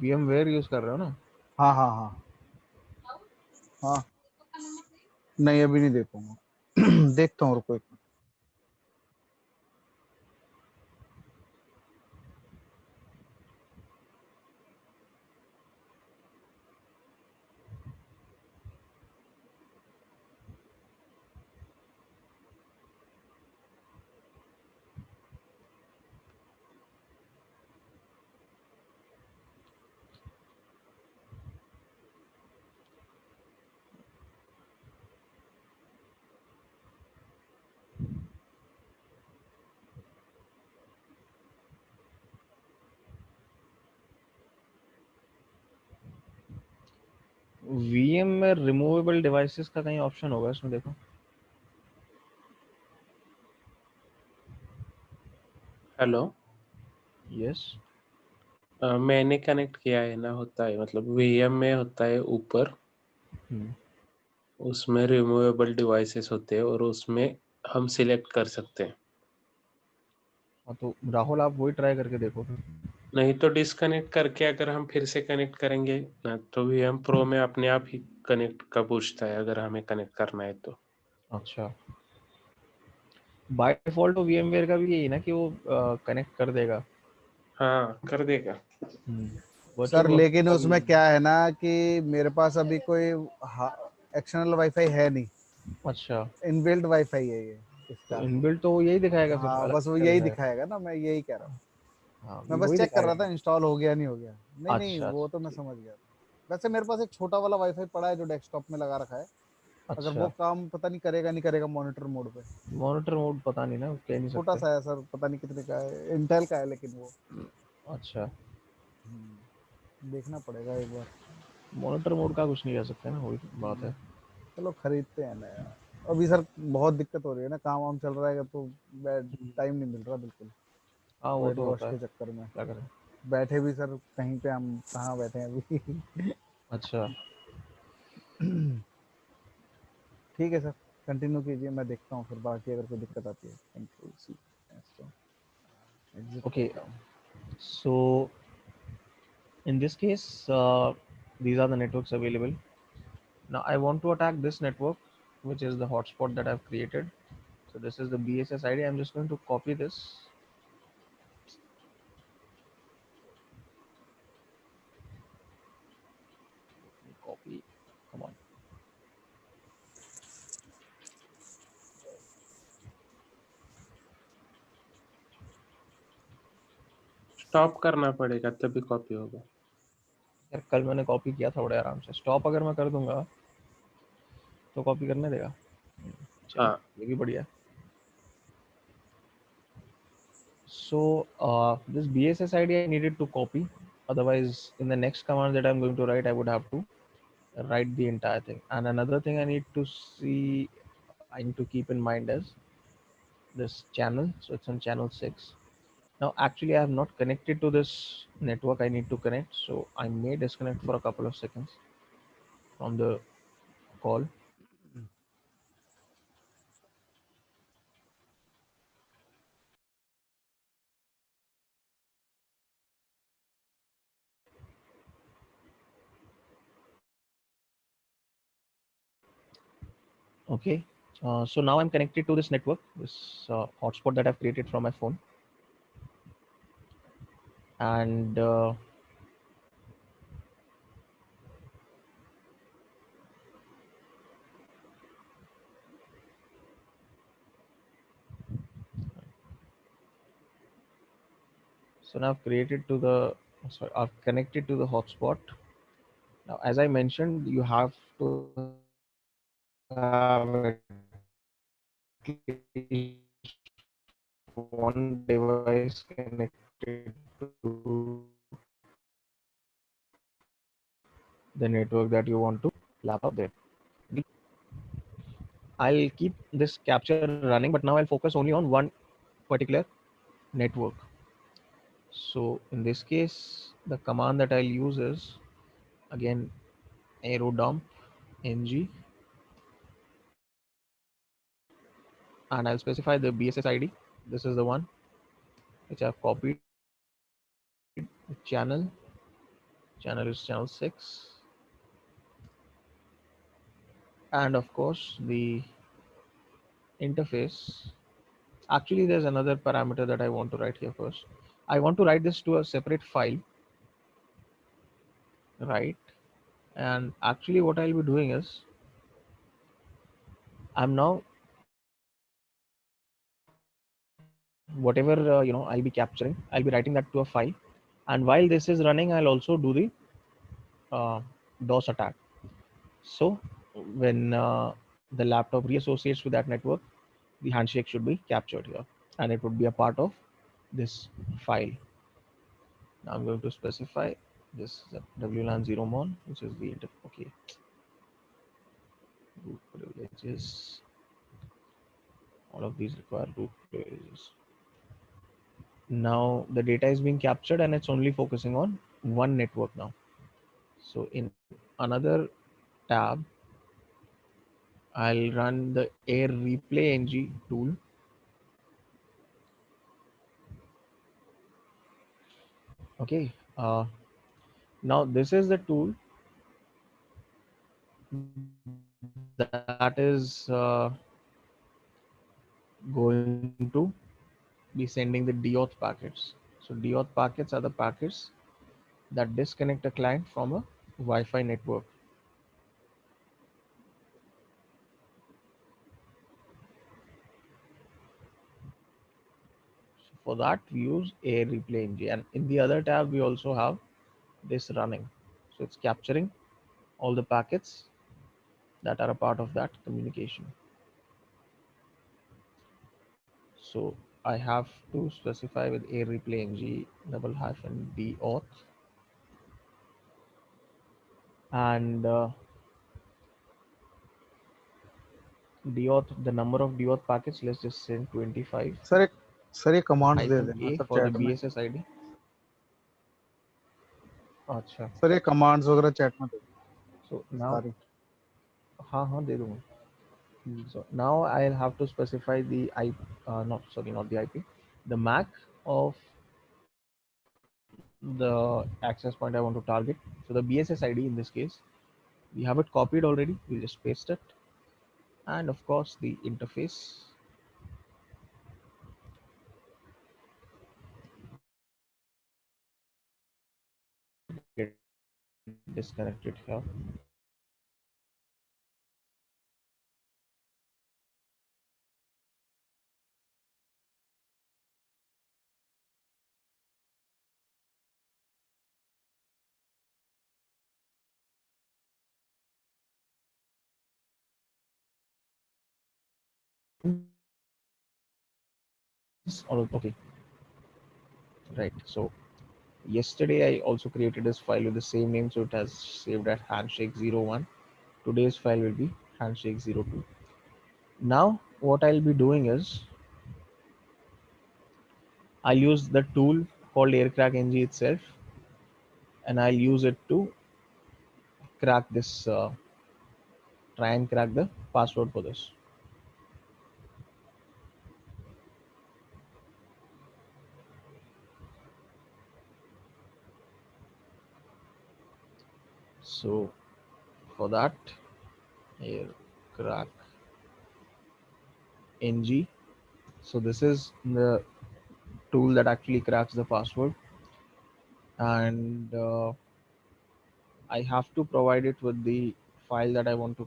VMware यूज कर रहे हो ना? हाँ हाँ हाँ हाँ। नहीं अभी नहीं देख पाऊंगा। देखता हूँ, रुको एक मिनट। VM में रिमूवेबल डिवाइसेस का कहीं ऑप्शन होगा इसमें, देखो। हेलो। यस। मैंने कनेक्ट किया है ना, होता है मतलब वीएम में होता है ऊपर, उसमें रिमूवेबल डिवाइसेस होते हैं और उसमें हम सिलेक्ट कर सकते हैं। हाँ तो राहुल, आप वही ट्राई करके देखो फिर। नहीं तो डिस्कनेक्ट करके अगर हम फिर से कनेक्ट करेंगे ना, तो वीएम प्रो में अपने आप ही कनेक्ट का पूछता है अगर हमें कनेक्ट करना है तो। अच्छा, बाय डिफॉल्ट तो VMware का भी यही ना, कि वो कनेक्ट कर देगा। हाँ कर देगा। वर्चुअल सर बॉक्स लेकिन का भी उसमें क्या है ना कि मेरे पास अभी कोई एक्सटर्नल वाईफाई है नहीं, अच्छा, इनबिल्ट वाईफाई है ये तो इसका। इनबिल्ट तो वो यही दिखाएगा, फिर हाँ अलग बस वो क्या यही दिखाएगा? दिखाएगा ना, मैं यही कह रहा हूँ। हाँ, मैं बस वही चेक कर रहा दिखाएगा। था इंस्टॉल हो गया नहीं हो गया। नहीं नहीं, अच्छा वो तो मैं समझ गया था। वैसे मेरे पास एक छोटा वाला वाईफाई पड़ा है जो डेस्कटॉप में लगा रखा है। अगर वो अच्छा, काम पता नहीं करेगा नहीं करेगा मॉनिटर मोड पे। मॉनिटर मोड पता नहीं ना, कह नहीं छोटा सकते। सा है सर, पता नहीं कितने का है, इंटेल का है लेकिन वो। अच्छा, देखना पड़ेगा एक बार। मॉनिटर मोड का कुछ नहीं कह सकते ना, वही बात है। चलो खरीदते हैं ना यार। अभी सर बहुत दिक्कत हो रही है ना, काम वाम चल रहा है तो टाइम नहीं मिल रहा बिल्कुल। हाँ वो वाइट तो वॉश होता है, के चक्कर में क्या करें। बैठे भी सर कहीं पे, हम कहाँ बैठे हैं अभी। अच्छा, ठीक है सर, कंटिन्यू कीजिए, मैं देखता हूँ फिर बाकी अगर कोई दिक्कत आती है। कंट्रोल सी, एग्जिट okay, करता हूँ। so in this case, these are the networks available. Now I want to attack this network, which is the hotspot that I've created. So this is the BSS ID. I'm just going to copy this. Copy, come on. Stop करना पड़ेगा तभी कॉपी होगा। यार कल मैंने कॉपी किया था बड़े आराम से, स्टॉप अगर मैं कर दूंगा तो कॉपी करने देगा। चलो, हाँ। ये भी बढ़िया है। So this BSS ID I needed to copy. Otherwise, in the next command that I'm going to write, I would have to write the entire thing. And another thing I need to see, I need to keep in mind is this channel. So it's on channel 6. Now, actually, I have not connected to this network I need to connect. So I may disconnect for a couple of seconds from the call. Okay. So now I'm connected to this network, this hotspot that I've created from my phone. And So now I've connected to the hotspot. Now, as I mentioned, you have to have at least one device connected to the network that you want to laptop there. I'll keep this capture running, but now I'll focus only on one particular network. So in this case, the command that I'll use is again aerodump ng, and I'll specify the BSS ID. This is the one which I've copied. The channel is channel 6, and of course the interface. Actually, there's another parameter that I want to write here first. I want to write this to a separate file, right? And actually what I'll be doing is I'm now whatever I'll be capturing, I'll be writing that to a file, and while this is running I'll also do the DOS attack. So when the laptop reassociates with that network, the handshake should be captured here and it would be a part of this file. Now I'm going to specify this WLAN 0 mon, which is the okay, root privileges. All of these require root privileges. Now the data is being captured and it's only focusing on one network now. So in another tab, I'll run the air replay ng tool. Okay. Now this is the tool that is going to be sending the DAuth packets. So DAuth packets are the packets that disconnect a client from a Wi-Fi network. So for that we use air replay ng, and in the other tab we also have this running. So it's capturing all the packets that are a part of that communication. So I have to specify with air replay ng --DAuth, and DAuth, the number of DAuth packets, let's just send 25 sir ये कमांड्स दे hyphen देना A sir for the chat में. BSS ID. अच्छा. सर ये कमांड्स वगैरह चैट में दे देना So now, सारी. हाँ दे दूँगा. So now I'll have to specify the not the IP, the MAC of the access point I want to target. So the BSS ID in this case, we have it copied already. We'll just paste it, and of course the interface. Get disconnected here. Okay, right. So yesterday I also created this file with the same name, so it has saved at handshake01. Today's file will be handshake02. Now what I'll be doing is I'll use the tool called AirCrackNG itself, and I'll use it to crack this, try and crack the password for this. So for that, AirCrackNG. So this is the tool that actually cracks the password, and I have to provide it with the file that I want to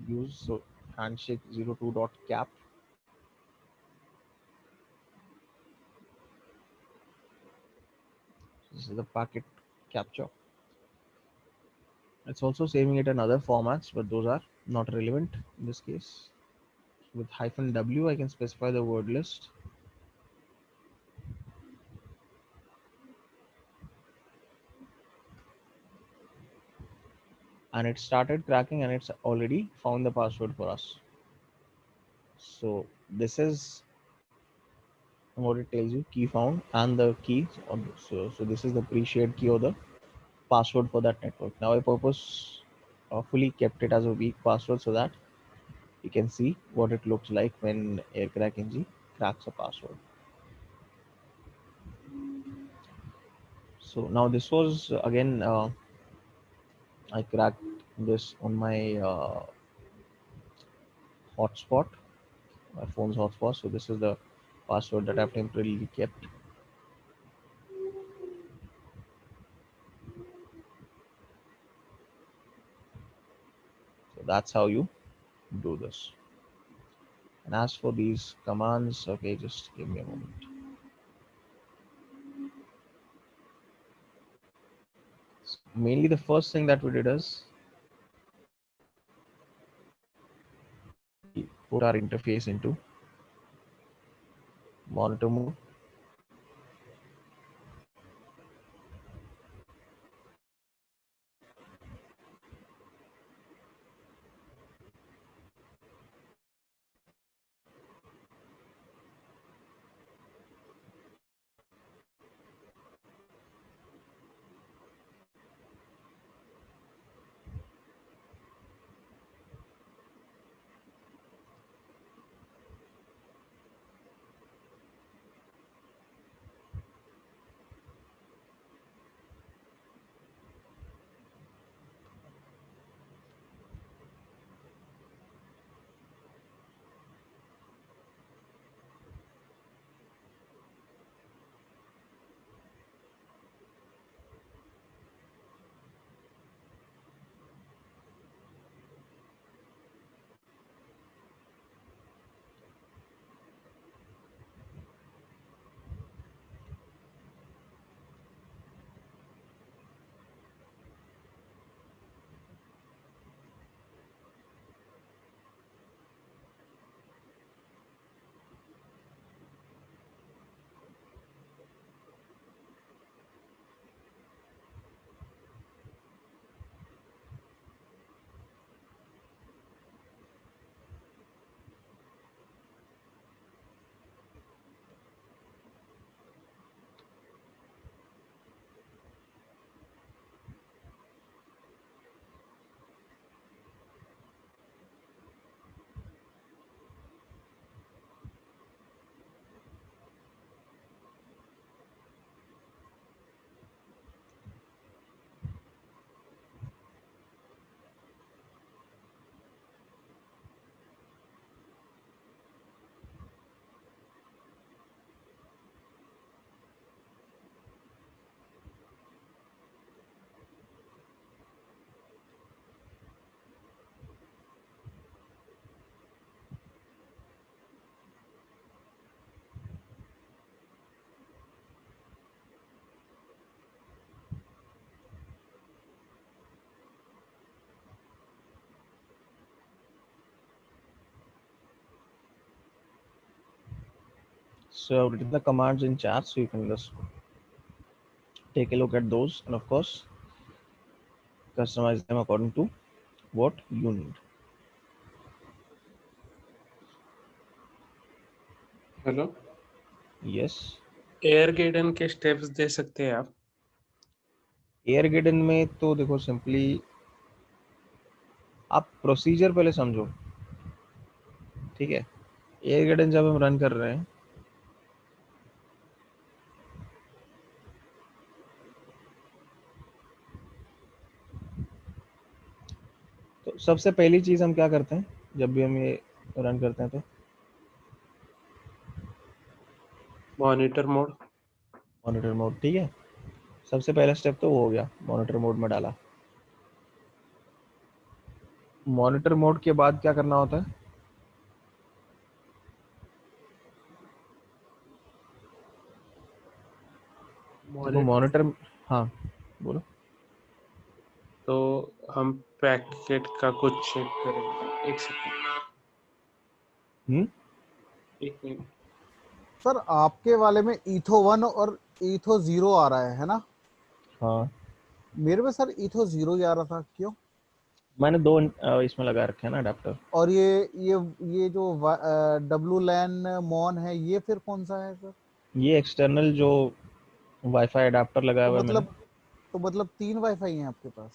use. So handshake02.cap. This is the packet capture. It's also saving it in other formats, but those are not relevant in this case. With -w, I can specify the word list. And it started cracking, and it's already found the password for us. So this is what it tells you: key found and the key. So this is the pre-shared key or the password for that network. Now I purposefully kept it as a weak password so that you can see what it looks like when AirCrackNG cracks a password. So now this was again, I cracked this on my hotspot, my phone's hotspot. So this is the password that I've temporarily kept. So that's how you do this. And as for these commands, okay, just give me a moment. So mainly the first thing that we did is we put our interface into monitor mode. So I've written the commands in chat, so you can just take a look at those, and of course customize them according to what you need. Hello, Yes. एयरगेडन के स्टेप्स दे सकते हैं आप? एयरगेडन में तो देखो, सिंपली आप प्रोसीजर पहले समझो, ठीक है? एयरगेडन जब हम रन कर रहे हैं तो सबसे पहली चीज हम क्या करते हैं जब भी हम ये रन करते हैं? तो मॉनिटर मोड। मॉनिटर मोड, ठीक है। सबसे पहला स्टेप तो वो हो गया, मॉनिटर मोड में डाला। मॉनिटर मोड के बाद क्या करना होता है? देखो मॉनिटर, हाँ बोलो। तो हम पैकेट का कुछ चेक करेंगे, एक सेकंड। एक मिनट। सर आपके वाले में ईथो 1 और ईथो 0 आ रहा है ना? हाँ मेरे में सर ईथो 0 ही आ रहा था, क्यों? मैंने दो इसमें लगा रखे हैं ना अडेप्टर। और ये जो WLAN मॉन है, ये फिर कौन सा है सर? ये एक्सटर्नल जो वाईफाई अडेप्टर लगाया तो हुआ है मैंने। मतलब 3 वाईफाई हैं आपके पास?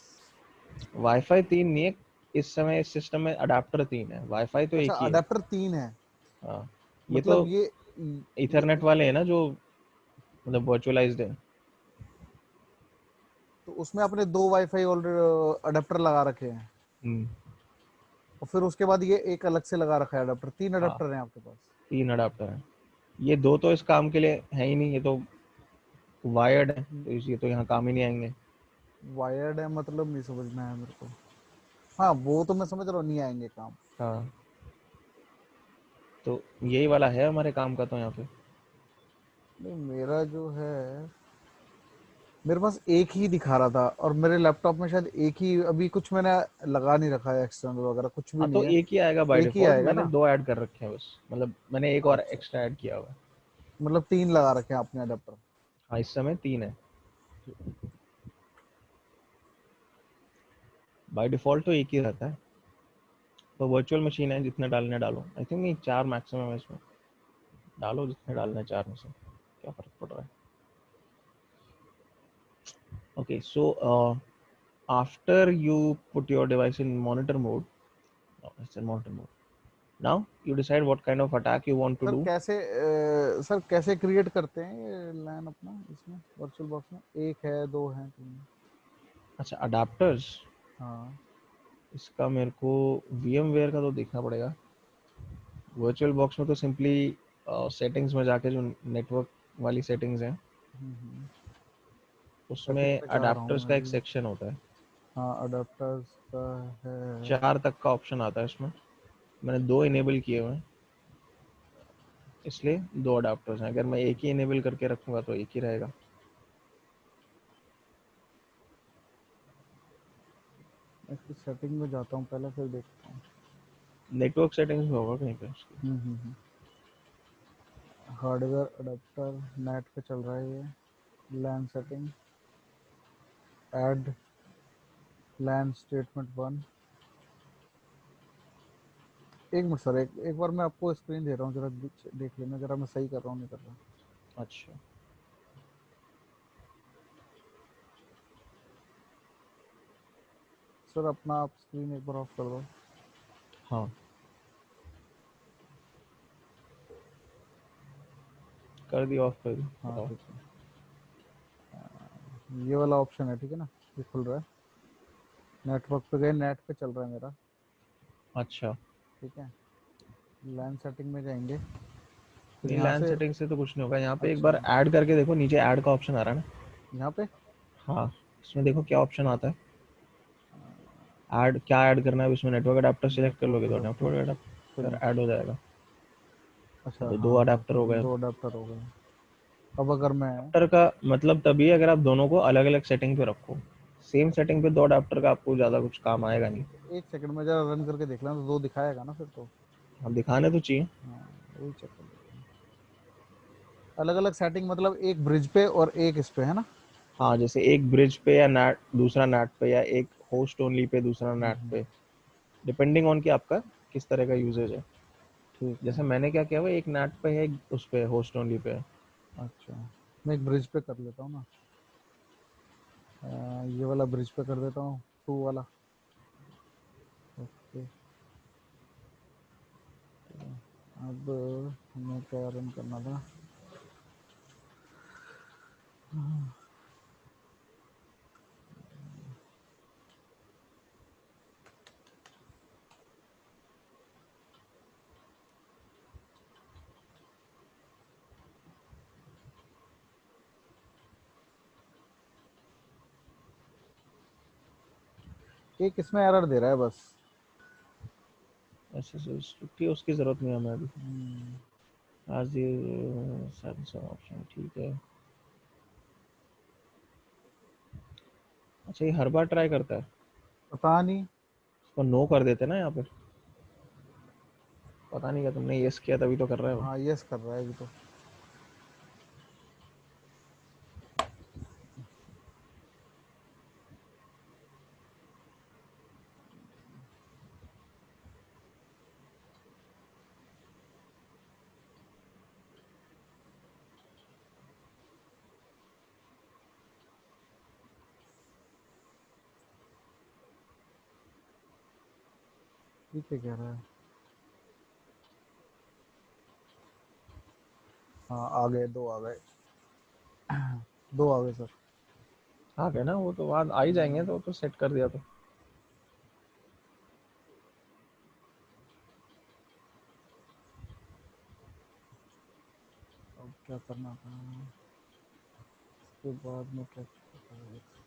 वाईफाई 3 नहीं है इस समय, इस सिस्टम में अडेप्टर 3 है, वाईफाई तो अच्छा, एक ही है। अडेप्टर 3 है। हाँ ये तो मतलब ये इथरनेट वाले हैं ना, जो मतलब वर्चुअलाइज्ड है। तो उसमें आपने 2 वाईफाई ऑलरेडी अडेप्टर लगा रखे हैं, हम्म, और फिर उसके बाद ये एक अलग से लगा रखा है अडेप्टर। 3 हाँ अडेप्टर हैं आपके पास? 3 अडेप्टर हैं। ये दो तो इस काम के लिए है ही नहीं, ये तो वायर्ड है, तो ये तो यहाँ काम ही नहीं आएंगे। वायर्ड है मतलब नहीं समझ में आया मेरे को। हाँ वो तो मैं समझ रहा हूँ, नहीं आएंगे काम। हाँ तो यही वाला है हमारे काम का तो यहाँ पे। नहीं मेरा जो है, मेरे पास एक ही दिखा रहा था, और मेरे लैपटॉप में शायद एक ही, अभी कुछ मैंने लगा नहीं रखा है एक्सटर्नल वगैरह, कुछ भी हाँ तो नहीं है। एक ही आएगा बाय एक ही डिफॉल्ट, आएगा मैंने ना? 2 ऐड कर रखे हैं बस, मतलब मैंने एक और अच्छा, एक्स्ट्रा ऐड किया हुआ है। मतलब 3 लगा रखे हैं आपने अडेप्टर? हाँ इस समय 3 है, बाय डिफॉल्ट तो एक ही रहता है। तो वर्चुअल मशीन है, जितने डालने डालो, आई थिंक 4 मैक्सिमम है इसमें, डालो जितने डालना है 4 में से, क्या फर्क पड़ रहा है। Okay so after you put your device in monitor mode, no, it's in monitor mode. Now you decide what kind of attack you want to sir do. कैसे सर कैसे क्रिएट करते हैं ये लैन अपना इसमें वर्चुअल बॉक्स में? एक है, 2 है, 3? अच्छा अडाप्टर्स, हाँ। इसका मेरे को VMware का तो देखना पड़ेगा। वर्चुअल बॉक्स में तो सिंपली सेटिंग्स में जाके जो नेटवर्क वाली सेटिंग्स हैं सेटिंग उसमें में जा रहा हूँ अडाप्टर्स का मैं एक भी। सेक्शन होता है, हाँ अडेप्टर्स का है। 4 तक का ऑप्शन आता है उसमें। मैंने 2 इनेबल किए हुए हैं, इसलिए 2 अडाप्टर्स हैं। अगर मैं एक ही इनेबल करके रखूंगा तो एक ही रहेगा। इसकी सेटिंग में जाता हूँ पहले, फिर देखता हूँ। नेटवर्क सेटिंग्स में होगा कहीं पे उसकी। हार्डवेयर अडेप्टर नेट पे चल रहा है ये। लैन सेटिंग, ऐड लैन स्टेटमेंट 1। एक मिनट सर, एक बार मैं आपको स्क्रीन दे रहा हूँ, जरा देख लेना, जरा मैं सही कर रहा हूँ नहीं कर रहा। अच्छा सर अपना आप स्क्रीन एक बार ऑफ कर दो। हाँ कर दी, ऑफ कर दी, हाँ बताओ। ठीक है, ये वाला ऑप्शन है, ठीक है ना? ये खुल रहा है, नेटवर्क पे गए, नेट पे चल रहा है मेरा, अच्छा ठीक है। लैन सेटिंग में जाएंगे, फिर नहीं, यहाँ लैन से। सेटिंग से तो कुछ नहीं होगा। यहाँ पे एक अच्छा, बार ऐड करके देखो, नीचे ऐड का ऑप्शन आ रहा है ना। यहाँ पे हाँ इसमें देखो क्या ऑप्शन आता है, ऐड क्या ऐड करना है। इसमें नेटवर्क अडेप्टर सिलेक्ट कर नेटवर्क लोगे तो adapter network adapter finish. Add हो जाएगा। अच्छा तो 2 हाँ हाँ, अडेप्टर हो गए। 2 अडेप्टर हो गए। अब अगर मैं, अडेप्टर का मतलब तभी अगर आप दोनों को अलग अलग सेटिंग पे रखो। सेम सेटिंग पे 2 अडेप्टर का आपको ज़्यादा कुछ काम आएगा नहीं। एक सेकंड में जरा रन करके देख लें तो 2 दिखाएगा ना फिर तो। अब दिखाने तो चाहिए। हाँ वही चेक कर लेते हैं। अलग अलग सेटिंग मतलब एक ब्रिज पे और एक इस पे, है ना? हाँ जैसे एक ब्रिज पे या नेट, दूसरा नेट पे, या एक होस्ट ओनली पे, दूसरा नेट पे, डिपेंडिंग ऑन कि आपका किस तरह का यूजेज है। ठीक है। जैसे मैंने क्या किया हुआ, एक नेट पे है, उस पे होस्ट ओनली पे है। अच्छा, मैं एक ब्रिज पे कर लेता हूँ ना। ये वाला ब्रिज पे कर देता हूँ, 2 वाला। ओके, अब हमें क्या रन करना था? एक इसमें एरर दे रहा है बस। ऐसे उसकी उसकी ज़रूरत नहीं है हमें अभी। आज ये सेंसर ऑप्शन ठीक है। अच्छा, ये हर बार ट्राई करता है? पता नहीं। उसको नो कर देते ना यहाँ पे। पता नहीं क्या तुमने यस किया तभी तो कर रहा है वो। हाँ यस कर रहा है अभी तो। ठीक है कह रहा है। हाँ आ गए, 2 आ गए। 2 आ गए सर। हाँ क्या ना, वो तो बाद आ ही जाएंगे, तो सेट कर दिया तो। अब क्या करना था, उसके बाद में क्या करना था?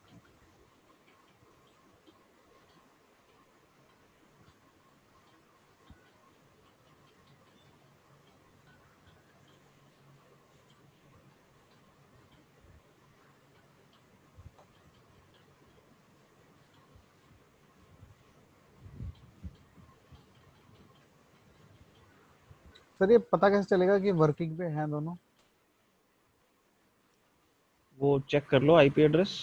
सर ये पता कैसे चलेगा कि वर्किंग पे हैं दोनों? वो चेक कर लो आईपी एड्रेस।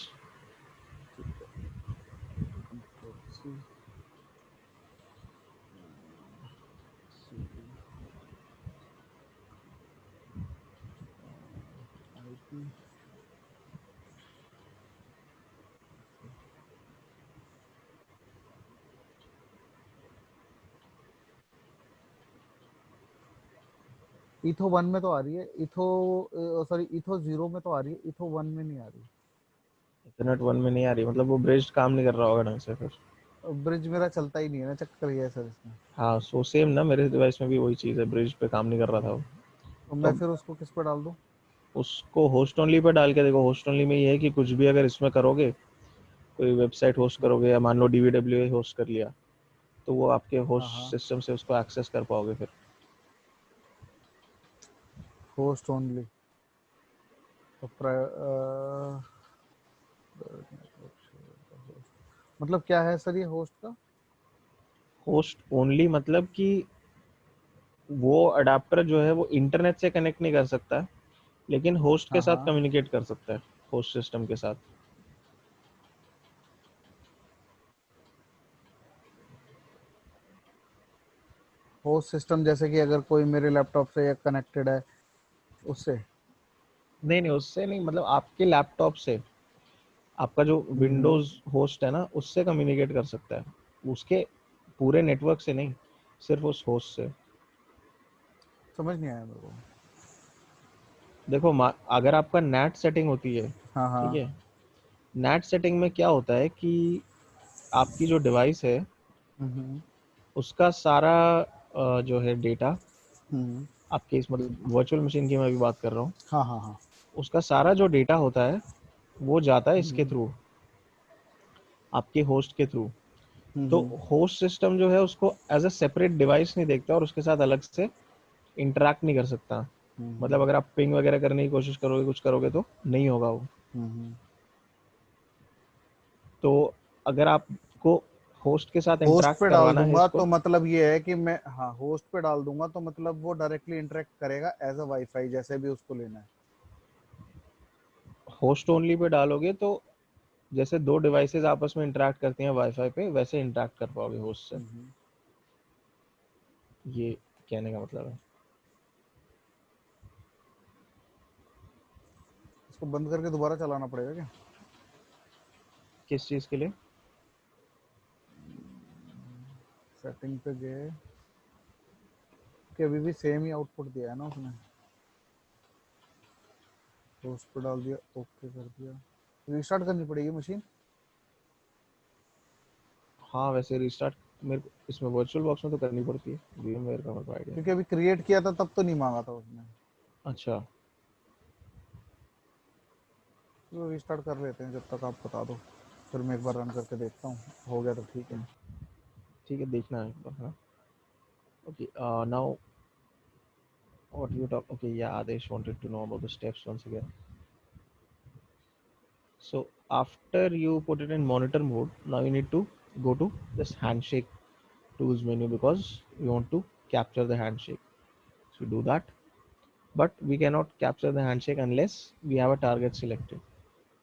इथो 1 में तो आ रही है, इथो सॉरी इथो 0 में तो आ रही है, इथो 1 में नहीं आ रही। इथरनेट 1 में नहीं आ रही, मतलब वो ब्रिज काम नहीं कर रहा होगा ढंग से फिर। ब्रिज मेरा चलता ही नहीं है ना, चक्कर ये है सर इसमें। हाँ, सो सेम ना, मेरे डिवाइस में भी वही चीज़ है, ब्रिज पे काम नहीं कर रहा था वो। तो तो मैं फिर उसको किस पे डाल दूं? उसको होस्ट ओनली पे डाल के देखो। होस्ट ओनली में ये है कि कुछ भी अगर इसमें करोगे, कोई वेबसाइट होस्ट करोगे या मान लो डीवीडब्ल्यू होस्ट कर लिया, तो वो आपके हाँ होस्ट हाँ, सिस्टम से उसको एक्सेस कर पाओगे फिर। Host only. तो मतलब क्या है सर ये होस्ट का? होस्ट ओनली मतलब कि वो अडाप्टर जो है वो इंटरनेट से कनेक्ट नहीं कर सकता, लेकिन होस्ट के हाँ साथ हाँ, कम्युनिकेट कर सकता है, होस्ट सिस्टम के साथ। होस्ट सिस्टम जैसे कि अगर कोई मेरे लैपटॉप से कनेक्टेड है उससे? नहीं नहीं, उससे नहीं, मतलब आपके लैपटॉप से आपका जो हम्म, विंडोज होस्ट है ना, उससे कम्युनिकेट कर सकता है, उसके पूरे नेटवर्क से नहीं, सिर्फ उस होस्ट से। समझ नहीं आया मेरे को। देखो अगर आपका नेट सेटिंग होती है, हाँ ठीक हाँ। है, नेट सेटिंग में क्या होता है कि आपकी जो डिवाइस है हम्म उसका सारा जो है डेटा, हम्म, आपके इस मतलब वर्चुअल मशीन की मैं अभी बात कर रहा हूँ, हाँ हाँ हाँ। उसका सारा जो डेटा होता है वो जाता है इसके हम्म थ्रू, आपके होस्ट के थ्रू। तो हम्म होस्ट सिस्टम जो है उसको एज अ सेपरेट डिवाइस नहीं देखता और उसके साथ अलग से इंटरेक्ट नहीं कर सकता। मतलब हम्म अगर आप पिंग वगैरह करने की कोशिश करोगे, कुछ करोगे तो नहीं होगा वो। हम्म। तो अगर आपको होस्ट के साथ होस्ट इंटरेक्ट पे डाल करवाना है दूंगा तो इसको, मतलब ये है कि मैं, हाँ होस्ट पे डाल दूंगा तो मतलब वो डायरेक्टली इंटरेक्ट करेगा एज अ वाईफाई, जैसे भी उसको लेना है। होस्ट ओनली पे डालोगे तो जैसे दो डिवाइसेस आपस में इंटरेक्ट करती हैं वाईफाई पे, वैसे इंटरेक्ट कर पाओगे होस्ट से। हम्म। ये कहने का मतलब है। इसको बंद करके दोबारा चलाना पड़ेगा क्या? किस चीज़ के लिए? सेटिंग पे गए कि अभी भी सेम ही आउटपुट दिया है ना उसने? होस्ट पे डाल दिया, ओके कर दिया, रिस्टार्ट करनी पड़ेगी मशीन? हाँ, वैसे रिस्टार्ट मेरे को इसमें वर्चुअल बॉक्स में तो करनी पड़ती है, VMware का मेरे को आइडिया क्योंकि नहीं। अभी क्रिएट किया था तब तो नहीं मांगा था उसने। अच्छा, तो रिस्टार्ट कर लेते हैं जब तक, आप बता दो, फिर मैं एक बार रन करके देखता हूँ, हो गया तो ठीक है। ठीक है, देखना है एक बार, हाँ। Okay, now what you talk, okay, yeah, Adesh wanted to know about the steps once again. So after you put it in monitor mode, now you need to go to this handshake tools menu because we want to capture the handshake. So do that, but we cannot capture the handshake unless we have a target selected.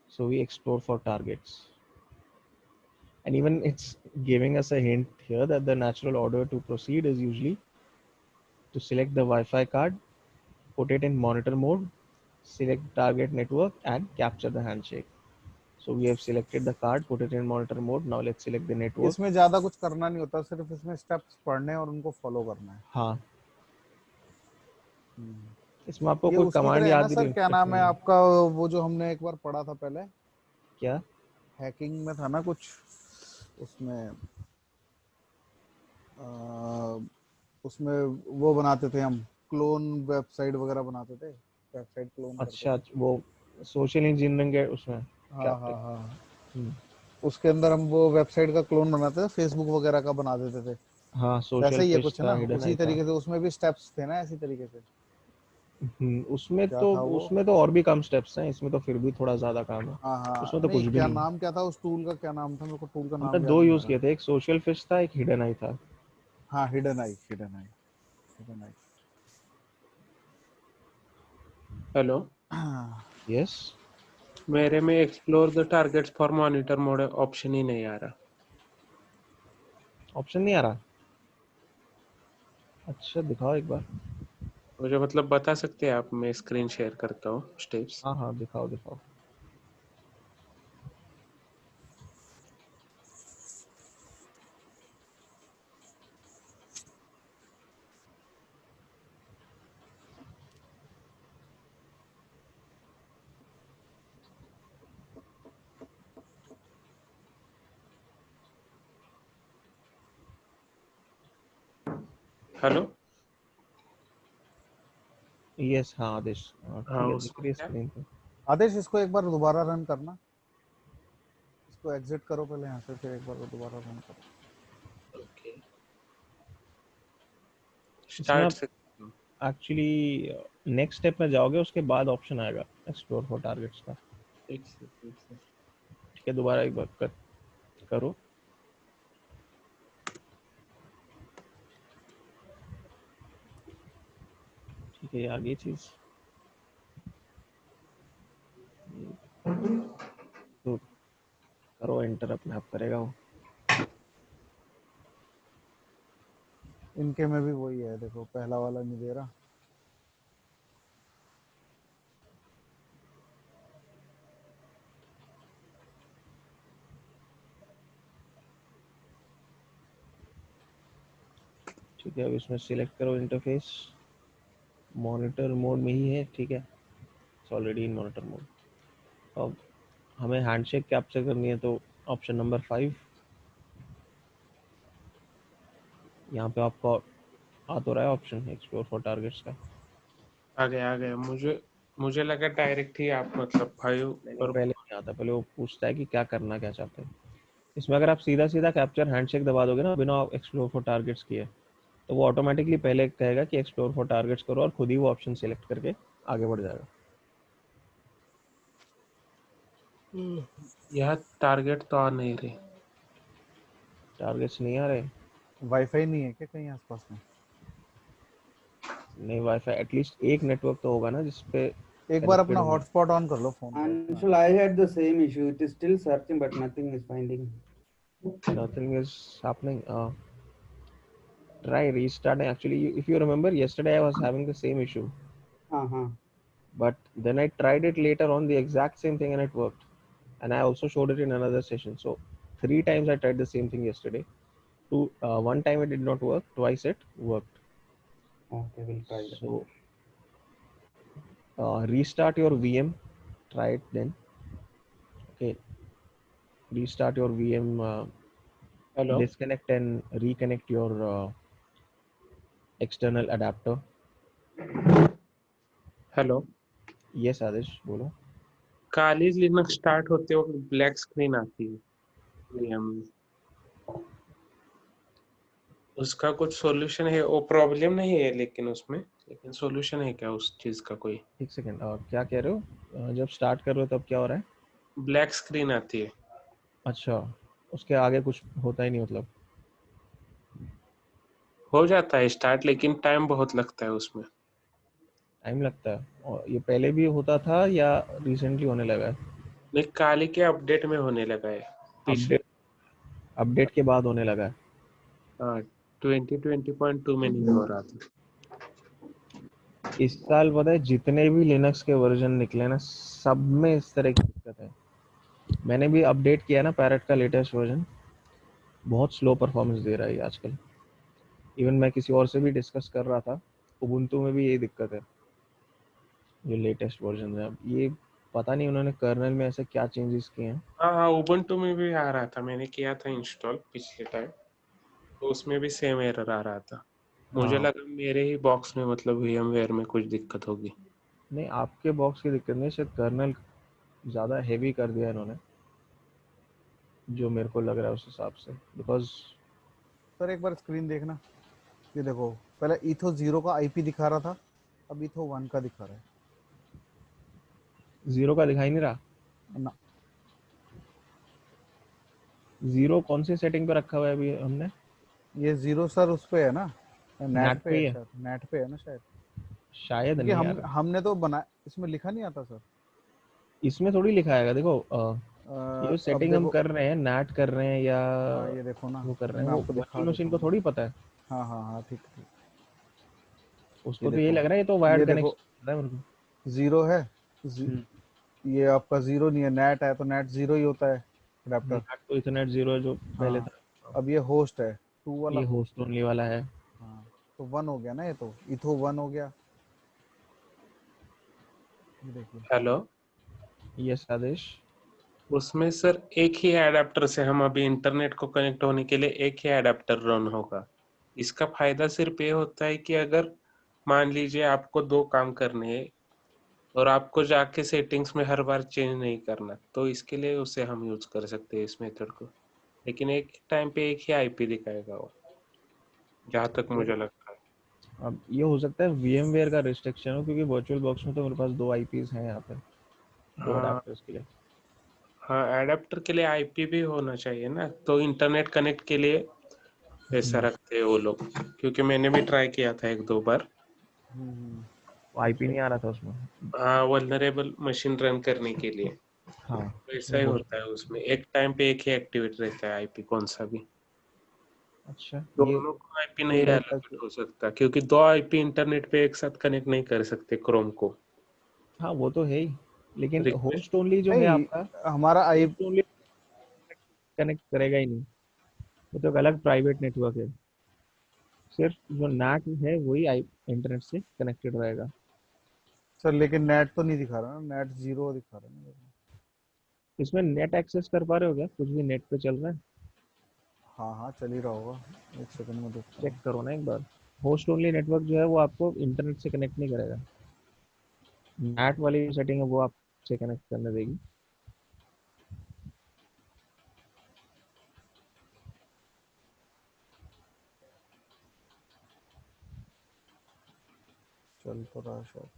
So we explore for targets, and even it's giving us a hint here that the natural order to proceed is usually to select the Wi-Fi card, put it in monitor mode, select target network, and capture the handshake. So we have selected the card, put it in monitor mode. Now let's select the network. इसमें ज्यादा कुछ करना नहीं होता, सिर्फ इसमें स्टेप्स पढ़ने और उनको फॉलो करना है। हाँ, इसमें आपको ये कोई उसकी कमांड तरह है ना याद सर, नहीं, क्या नाम है नहीं। आपका, वो जो हमने एक बार पढ़ा था पहले, क्या हैकिंग में था ना कुछ, उसमें उसमें वो बनाते थे हम, क्लोन वेबसाइट वगैरह बनाते थे, वेबसाइट क्लोन अच्छा, करते थे। वो सोशल इंजीनियरिंग है उसमें। हाँ हाँ हाँ, उसके अंदर हम वो वेबसाइट का क्लोन बनाते थे, फेसबुक वगैरह का बना देते थे। हाँ, वैसे सोशल ही है फिश कुछ था, ना, हिडन उसी आई था। तरीके से उसमें भी स्टेप्स थे ना, ऐसी तरीके से। उसमें क्या तो था वो? उसमें तो और भी कम स्टेप्स हैं, इसमें तो फिर भी थोड़ा ज्यादा काम है। हाँ हाँ, उसमें तो नहीं कुछ भी क्या नहीं। नाम क्या था उस टूल का, क्या नाम था, मेरे को टूल का हमने नाम याद दो नहीं आ यूज किए रहा। थे, एक सोशल फिश था, एक हिडन आई था। हाँ, hidden eye, hidden eye, hidden eye. Hello, yes, मेरे में explore the targets for monitor mode option ही नहीं आ रहा। ऑप्शन नहीं आ रहा। अच्छा, दिखाओ एक बार। मुझे मतलब बता सकते हैं आप? मैं स्क्रीन शेयर करता हूँ स्टेप्स। हाँ हाँ, दिखाओ दिखाओ। हेलो, यस, हाँ आदेश, ठीक हाँ है, दिख उसको रही है क्या? स्क्रीन पे। आदेश, इसको एक बार दोबारा रन करना, इसको एग्जिट करो पहले यहाँ से, फिर एक बार दोबारा रन करो। ओके, इसमें स्टार्ट आप से। एक्चुअली नेक्स्ट स्टेप में जाओगे, उसके बाद ऑप्शन आएगा एक्सप्लोर फॉर टारगेट्स का। एक सेकंड। ठीक है, दोबारा एक बार करो। ठीक है, आगे चीज तो करो एंटर, अपने आप करेगा वो। इनके में भी वही है, देखो पहला वाला नहीं दे रहा। ठीक है, अब इसमें सिलेक्ट करो इंटरफेस, मॉनिटर मोड में ही है। ठीक है, it's already in monitor mode. अब हमें हैंडशेक कैप्चर करनी है, तो ऑप्शन नंबर 5 यहाँ पे आपको आ तो रहा है ऑप्शन एक्सप्लोर फॉर टारगेट्स का। आ गया। मुझे लगा डायरेक्ट ही आप मतलब 5 नहीं, पर। पहले नहीं आता, पहले वो पूछता है कि क्या करना, क्या चाहते हैं। इसमें अगर आप सीधा सीधा कैप्चर हैंडशेक दबा दोगे ना, बिना एक्सप्लोर फॉर टारगेट्स किए, तो वो ऑटोमेटिकली पहले कहेगा कि एक्सप्लोर फॉर टारगेट्स करो, और खुद ही वो ऑप्शन सिलेक्ट करके आगे बढ़ जाएगा। यह टारगेट तो आ नहीं रही। टारगेट्स नहीं आ रहे। वाईफाई नहीं है क्या कहीं आसपास में? नहीं, वाईफाई एटलीस्ट एक नेटवर्क तो होगा ना जिसपे एक बार अपना कनेक्टेड हो। हॉटस्पॉट ऑन कर लो फोन पे। Anshul, I had the same issue. It is still searching, but nothing is finding. Nothing is happening. Try restarting. Actually, if you remember, yesterday I was having the same issue. But then I tried it later on, the exact same thing, and it worked. And I also showed it in another session. So 3 times I tried the same thing yesterday. One time it did not work. Twice it worked. Okay, we'll try that. So restart your VM. Try it then. Okay. Restart your VM. Hello, Disconnect and reconnect your external adapter. Hello. Yes, Adesh, बोलो। काली लिनक्स स्टार्ट होते वक्त ब्लैक स्क्रीन आती है VM में। उसका कुछ सॉल्यूशन है? वो प्रॉब्लम नहीं है लेकिन सॉल्यूशन है क्या उस चीज का कोई? एक सेकेंड, क्या कह रहे हो? जब स्टार्ट कर रहे हो तब क्या हो रहा है? ब्लैक स्क्रीन आती है। अच्छा, उसके आगे कुछ होता ही नहीं मतलब? हो जाता है स्टार्ट, लेकिन टाइम बहुत लगता है उसमें। टाइम लगता है? और ये पहले भी होता था या रिसेंटली होने लगा है? नहीं, काली के अपडेट में होने लगा है पीछे। अपडेट अपडेट के बाद होने लगा है? हाँ, 2020.2 में नहीं हो रहा था। इस साल पता है जितने भी लिनक्स के वर्जन निकले ना, सब में इस तरह की दिक्कत है। मैंने भी अपडेट किया ना पैरेट का लेटेस्ट वर्जन, बहुत स्लो परफॉर्मेंस दे रहा है ये आजकल। इवन मैं किसी और से भी डिस्कस कर रहा था, उबुंटू में भी यही दिक्कत है। जो लेटेस्ट वर्जन है अब ये, पता नहीं उन्होंने कर्नल में ऐसे क्या चेंजेस किए हैं। हाँ हाँ, उबुंटू में भी आ रहा था, मैंने किया था इंस्टॉल पिछले टाइम, तो उसमें भी सेम एरर आ रहा था। मुझे हाँ, लगा मेरे ही बॉक्स में मतलब VMware में कुछ दिक्कत होगी। नहीं आपके बॉक्स की दिक्कत नहीं, शायद कर्नल ज़्यादा हेवी कर दिया इन्होंने, जो मेरे को लग रहा है उस हिसाब से। बिकॉज सर एक बार स्क्रीन देखना, ये देखो, पहले ईथो 0 का आईपी दिखा रहा था, अब ईथो 1 का दिखा रहा है। 0 का दिखाई नहीं रहा? ना, 0 कौन सी सेटिंग पे रखा हुआ है अभी हमने? ये 0 सर उस पे है ना, नेट नेट पे पे है ही है? शायद, नेट पे है ना शायद। शायद क्योंकि नहीं हम यार, हमने तो बना, इसमें लिखा नहीं आता सर। इसमें थोड़ी लिखा आएगा। देखो ये जो अब सेटिंग हम देखो, कर रहे हैं, नेट कर रहे हैं या हाँ ये देखो ना, वो कर रहे हैं, मैं वो आपको दिखा वर्चुअल देता मशीन को हूँ। थोड़ी पता है। हाँ हाँ हाँ, ठीक ठीक। ये उसको तो यही देखो, लग रहा है ये तो वायर्ड ये देखो, कनेक्शन है मेरे को। 0 है, हम्म, ये आपका 0 नहीं है, नेट है तो नेट 0 ही होता है अडेप्टर। नेट तो इथरनेट 0 है जो पहले हाँ, था। अब ये होस्ट है, 2 वाला ये होस्ट होस्ट है। ओनली वाला है। हाँ, तो 1 हो गया ना, ये तो इथो 1 हो गया। ये देखिए, हेलो, यस आदेश। उसमें सर एक ही एडाप्टर से हम अभी इंटरनेट को कनेक्ट होने के लिए एक ही एडाप्टर रन होगा। इसका फायदा सिर्फ ये होता है कि अगर मान लीजिए आपको दो काम करने हैं और आपको जाके सेटिंग्स में हर बार चेंज नहीं करना, तो इसके लिए उसे हम यूज कर सकते हैं इस मेथड को। लेकिन एक टाइम पे एक ही आईपी दिखाएगा वो, जहाँ तक मुझे लगता है। अब ये हो सकता है VMware का रिस्ट्रिक्शन हो, क्योंकि वर्चुअल बॉक्स में तो मेरे पास 2 IPs हैं यहाँ पे, 2 हाँ अडेप्टर्स के लिए। हाँ, एडाप्टर के लिए आईपी भी होना चाहिए ना, तो इंटरनेट कनेक्ट के लिए ऐसा रखते हैं वो लोग, क्योंकि मैंने भी ट्राई किया था एक दो बार। IP नहीं आ रहा था उसमें। हाँ, वल्नरेबल मशीन रन करने के लिए हाँ, तो ऐसा उसमें ही हो होता है, सकता उसमें एक टाइम पे एक ही एक्टिवेट रहता है आईपी कौन सा भी। है। अच्छा, दोनों को आईपी ये नहीं रहता कि, एलोकेट हो सकता, क्योंकि दो आईपी इंटरनेट पे एक साथ कनेक्ट नहीं कर सकते क्रोम को। हाँ वो तो है ही, लेकिन रिक्वेस्ट। होस्ट ओनली जो है नहीं, आपका, हमारा आई, होस्ट ओनली कनेक्ट करेगा ही नहीं। वो तो एक अलग प्राइवेट नेटवर्क है। सिर्फ जो नेट है वही आई इंटरनेट से कनेक्टेड रहेगा। सर लेकिन नेट तो नहीं दिखा रहा ना, नेट 0 दिखा रहा है ना। इसमें नेट एक्सेस कर पा रहे हो क्या? कुछ भी नेट पे चल रहा है? हाँ हाँ, चल ही रहा होगा, एक सेकंड में देखता चेक हूँ। करो ना एक बार। होस्ट ओनली नेटवर्क जो है वो आपको इंटरनेट से कनेक्ट नहीं करेगा। नेट वाली जो सेटिंग है वो आपसे कनेक्ट करने देगी। चल तो रहा है शायद।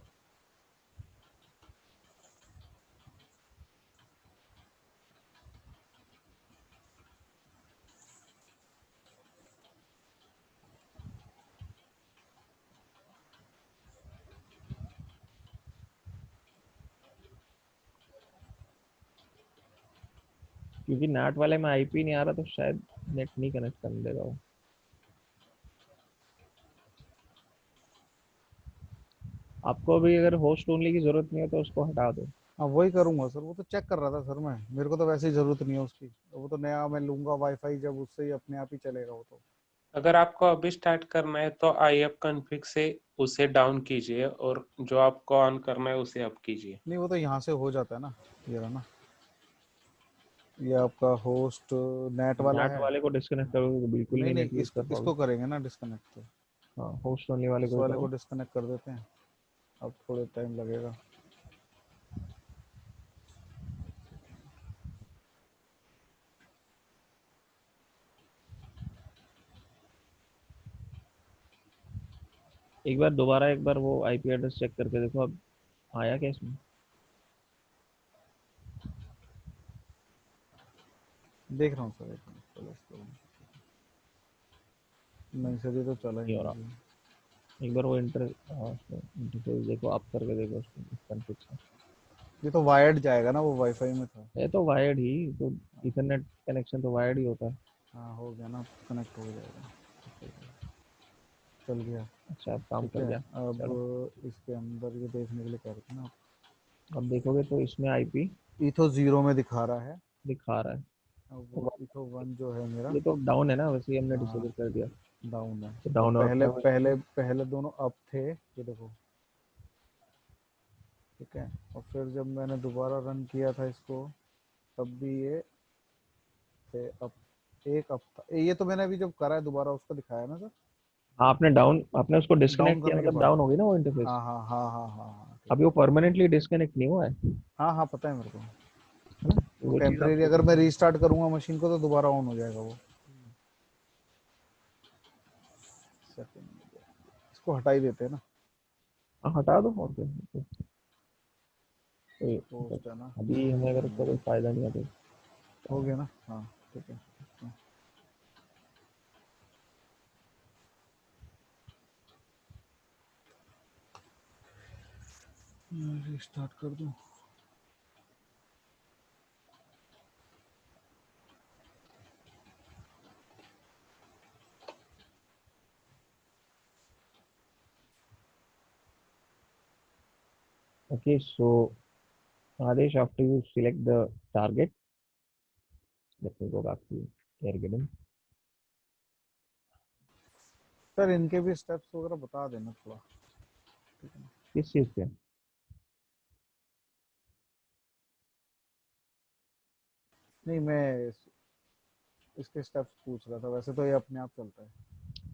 क्योंकि नेट वाले में IP नहीं आ रहा, तो शायद नेट नहीं कनेक्ट करने देगा वो। आपको अभी अगर होस्ट ओनली की जरूरत नहीं है तो उसको हटा दो। हाँ वही करूंगा सर, वो तो चेक कर रहा था सर मैं, मेरे को तो वैसे ही जरूरत नहीं है उसकी, वो तो नया मैं लूंगा वाईफाई, जब उससे ही अपने आप ही चलेगा वो तो। अगर आपको अभी स्टार्ट करना है तो IF config से उसे डाउन कीजिए और जो आपको ऑन करना है उसे अप कीजिए। नहीं वो तो यहाँ से हो जाता है ना, ये रहा ना, ये आपका होस्ट नेट वाला नेट है। वाले को डिस्कनेक्ट करोगे तो बिल्कुल नहीं नहीं नहीं, नेट यूज इसको कर पाओगे। इसको करेंगे ना डिस्कनेक्ट तो, हाँ, होस्ट ओनली वाले इस को ही वाले को करो। डिस्कनेक्ट कर देते हैं, अब थोड़े टाइम लगेगा। एक बार दोबारा एक बार वो IP एड्रेस चेक करके देखो अब आया क्या इसमें। देख रहा हूँ सर, एक मिनट पहले इसको। नहीं सर ये तो चला ही नहीं हो रहा। नहीं। एक बार वो इंटरफेस देखो, आप करके देखो उसको, कॉन्फ़िग से। ये तो वायर्ड जाएगा ना, वो वाईफाई में था। ये तो वायर्ड ही तो, इथरनेट कनेक्शन तो वायर्ड ही होता है। हाँ हो गया ना, कनेक्ट हो जाएगा, चल गया। अच्छा अब काम ठीक कर है, गया। अब चलो इसके अंदर ये देखने के लिए कह रहे थे ना, अब देखोगे तो इसमें आईपी इथो 0 में दिखा रहा है। दिखा रहा है। अब वो इथो 1 जो है मेरा, ये तो डाउन है ना, वैसे ही हमने हाँ डिसेबल कर दिया। डाउन है। तो और डाउन पहले होता है। पहले पहले दोनों अप थे, ये देखो। ठीक है, और फिर जब मैंने दोबारा रन किया था इसको, तब भी ये थे अप, एक अप था। ये तो मैंने अभी जब करा है दोबारा उसको दिखाया ना सर, हाँ, आपने उसको डाउन डिस्कनेक्ट किया, करने के मतलब बाद। डाउन हो गई ना वो इंटरफेस। हाँ हाँ हाँ हाँ हाँ हाँ ठीक अभी है। वो परमानेंटली डिस्कनेक्ट नहीं हुआ है हाँ हाँ पता है मेरे को। है ना? वो वो चीज टेम्परेरी, आपको अगर मैं रीस्टार्ट करूंगा मशीन को तो दोबारा ऑन हो जाएगा वो। सेकंड, इसको हटा ही देते हैं ना, हाँ, हटा दो और क्या। पोस्ट है ना। अभी हमें अगर उसका कोई फायदा नहीं है तो हो गया ना, हाँ ठीक है। रीस्टार्ट कर दूं। okay, so Adesh, after you select the target, let me go back to Airgiddon. Sir इनके भी स्टेप्स वगैरह बता देना थोड़ा, ठीक है ना? किस चीज पे? नहीं मैं इसके स्टेप्स पूछ रहा था, वैसे तो ये अपने आप चलता है।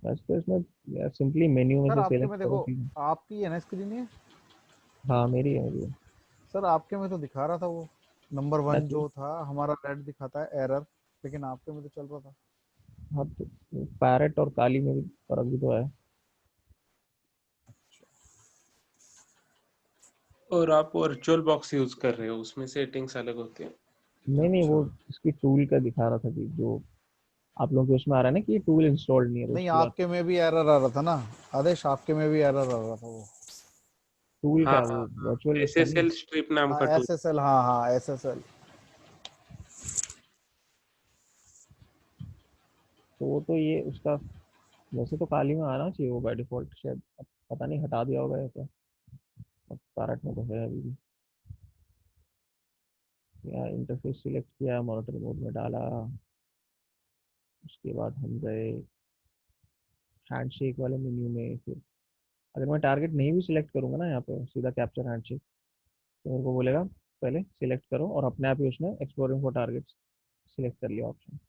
बस तो इसमें सिंपली मेन्यू में सर से आपके सिलेक्ट में करो देखो, ठीक है। आपकी है ना स्क्रीन है। हाँ मेरी है। सर आपके में तो दिखा रहा था वो नंबर क्या 1 चीज? जो था हमारा, रेड दिखाता है एरर, लेकिन आपके में तो चल रहा था। हाँ तो पैरेट और काली में भी फर्क भी तो है। और आप वर्चुअल बॉक्स यूज कर रहे हो, उसमें सेटिंग्स अलग होती है। नहीं नहीं, अच्छा, वो इसकी टूल का दिखा रहा था कि जो आप लोगों के उसमें आ रहा है ना कि ये टूल इंस्टॉल्ड नहीं है, तो नहीं उसकी बात। आपके में भी एरर आ रहा था ना आदेश, आपके में भी एरर आ रहा था वो। टूल हाँ का हाँ वो हाँ, वर्चुअल एस इसका एस नहीं। एल स्ट्रिप नाम हाँ का टूल। SSL, हाँ हाँ SSL। तो वो तो ये उसका वैसे तो काली में आना चाहिए वो बाय डिफॉल्ट, शायद अब पता नहीं हटा दिया होगा या क्या। अब पैरेट में तो है अभी भी। या इंटरफेस सिलेक्ट किया, मॉनिटर मोड में डाला, उसके बाद हम गए हैंडशेक वाले मेन्यू में। फिर अगर मैं टारगेट नहीं भी सिलेक्ट करूंगा ना यहाँ पे सीधा कैप्चर हैंडशेक, तो मेरे को बोलेगा पहले सिलेक्ट करो, और अपने आप ही उसने एक्सप्लोरिंग फॉर टारगेट्स सिलेक्ट कर लिया ऑप्शन।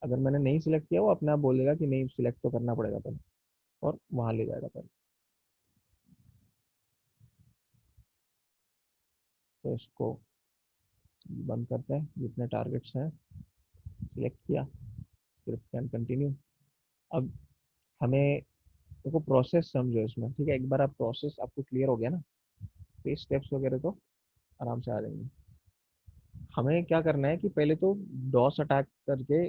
अगर मैंने नहीं सिलेक्ट किया वो अपने आप बोलेगा कि नहीं सिलेक्ट तो करना पड़ेगा पहले, और वहां ले जाएगा पहले। तो इसको बंद करते हैं, जितने टारगेट्स हैं सिलेक्ट किया, स्क्रिप्ट कैन कंटिन्यू। अब हमें देखो प्रोसेस समझो इसमें, ठीक है? एक बार आप प्रोसेस आपको क्लियर हो गया ना, तो ये स्टेप्स वगैरह तो आराम से आ जाएंगे। हमें क्या करना है कि पहले तो डॉस अटैक करके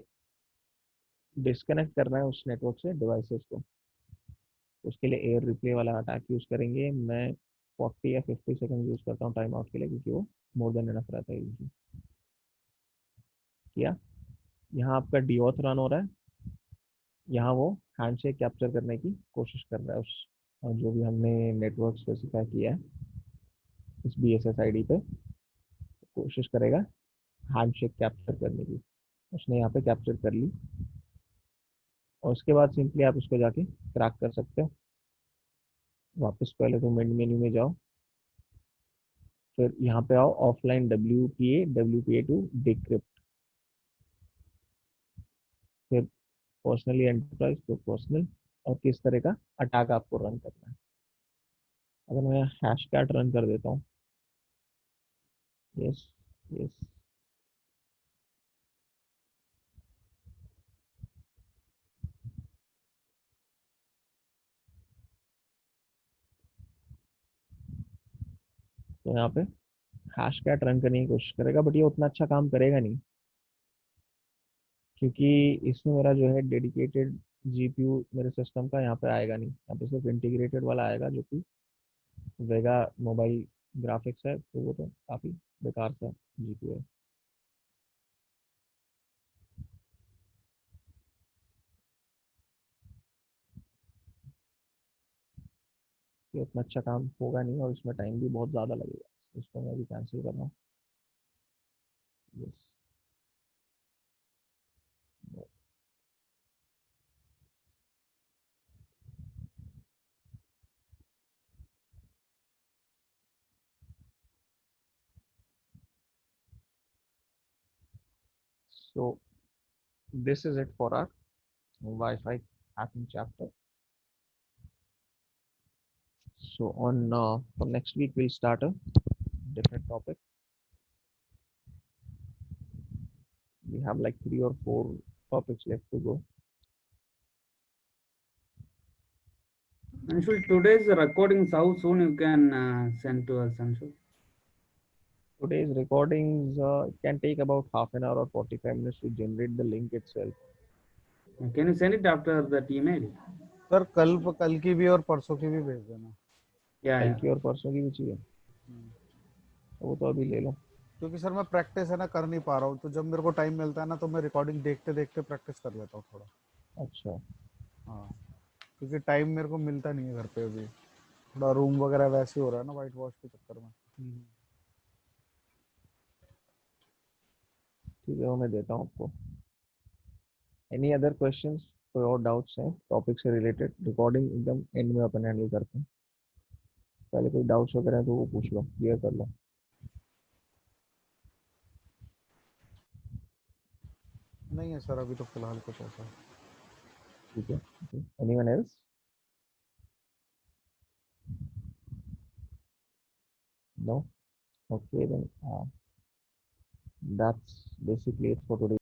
डिस्कनेक्ट करना है उस नेटवर्क से डिवाइसेस को। उसके लिए एयर रिप्ले वाला अटैक यूज़ करेंगे। मैं 40 या 50 सेकंड यूज़ करता हूँ टाइम आउट के लिए, क्योंकि वो मोर देन इनफ रहता है यूजली। किया, यहाँ आपका डीऑथ रन हो रहा है, यहाँ वो हैंडशेक कैप्चर करने की कोशिश कर रहा है उस जो भी हमने नेटवर्क स्पेसिफाई किया है इस BSS आईडी पे, कोशिश करेगा हैंडशेक कैप्चर करने की। उसने यहाँ पे कैप्चर कर ली, और उसके बाद सिंपली आप उसको जाके क्रैक कर सकते हो। वापस पहले तो मेन मेन्यू में जाओ, फिर यहाँ पे आओ ऑफलाइन WPA टू डिक्रिप्ट, फिर पर्सनली एंटरप्राइज तो पर्सनल, और किस तरह का अटैक आपको रन करना है। अगर मैं हैश कैट रन कर देता हूँ, यस यस, तो यहाँ पे हैशकैट रन करने की कोशिश करेगा, बट ये उतना अच्छा काम करेगा नहीं, क्योंकि इसमें मेरा जो है डेडिकेटेड जीपीयू मेरे सिस्टम का यहाँ पे आएगा नहीं, यहाँ पे सिर्फ इंटीग्रेटेड वाला आएगा, जो कि वेगा मोबाइल ग्राफिक्स है, तो वो तो काफ़ी बेकार सा जीपीयू है। ये उतना अच्छा काम होगा नहीं और इसमें टाइम भी बहुत ज़्यादा लगेगा, इसको मैं भी कैंसिल कर रहा हूँ। Yes, so this is it for our Wi-Fi hacking chapter. So on for next week we'll start a different topic. We have like 3 or 4 topics left to go. Anshul, today's recordings, how soon you can send to us, Anshul? Today's recordings can take about half an hour or 45 minutes to generate the link itself. Can you send it after that email? Sir कल की भी और परसों की भी भेज देना। Yeah, कल yeah. की और परसों की भी चाहिए, वो तो अभी ले लो। क्योंकि सर मैं प्रैक्टिस है ना कर नहीं पा रहा हूँ, तो जब मेरे को टाइम मिलता है ना तो मैं रिकॉर्डिंग देखते देखते प्रैक्टिस कर लेता हूँ थोड़ा। अच्छा, हाँ, क्योंकि टाइम मेरे को मिलता नहीं है घर पे अभी, थोड़ा रूम वगैरह वैसे हो रहा है ना वाइट वॉश के चक्कर में। ठीक है, वो मैं देता हूँ आपको। एनी अदर क्वेश्चंस, कोई और डाउट्स हैं टॉपिक से रिलेटेड? रिकॉर्डिंग एकदम एंड में अपन हैंडल करते हैं, पहले कोई डाउट्स वगैरह है तो वो पूछ लो, क्लियर कर लो। नहीं है सर अभी तो फिलहाल कुछ ऐसा। ठीक है, anyone else? No? Okay then, that's basically it for today.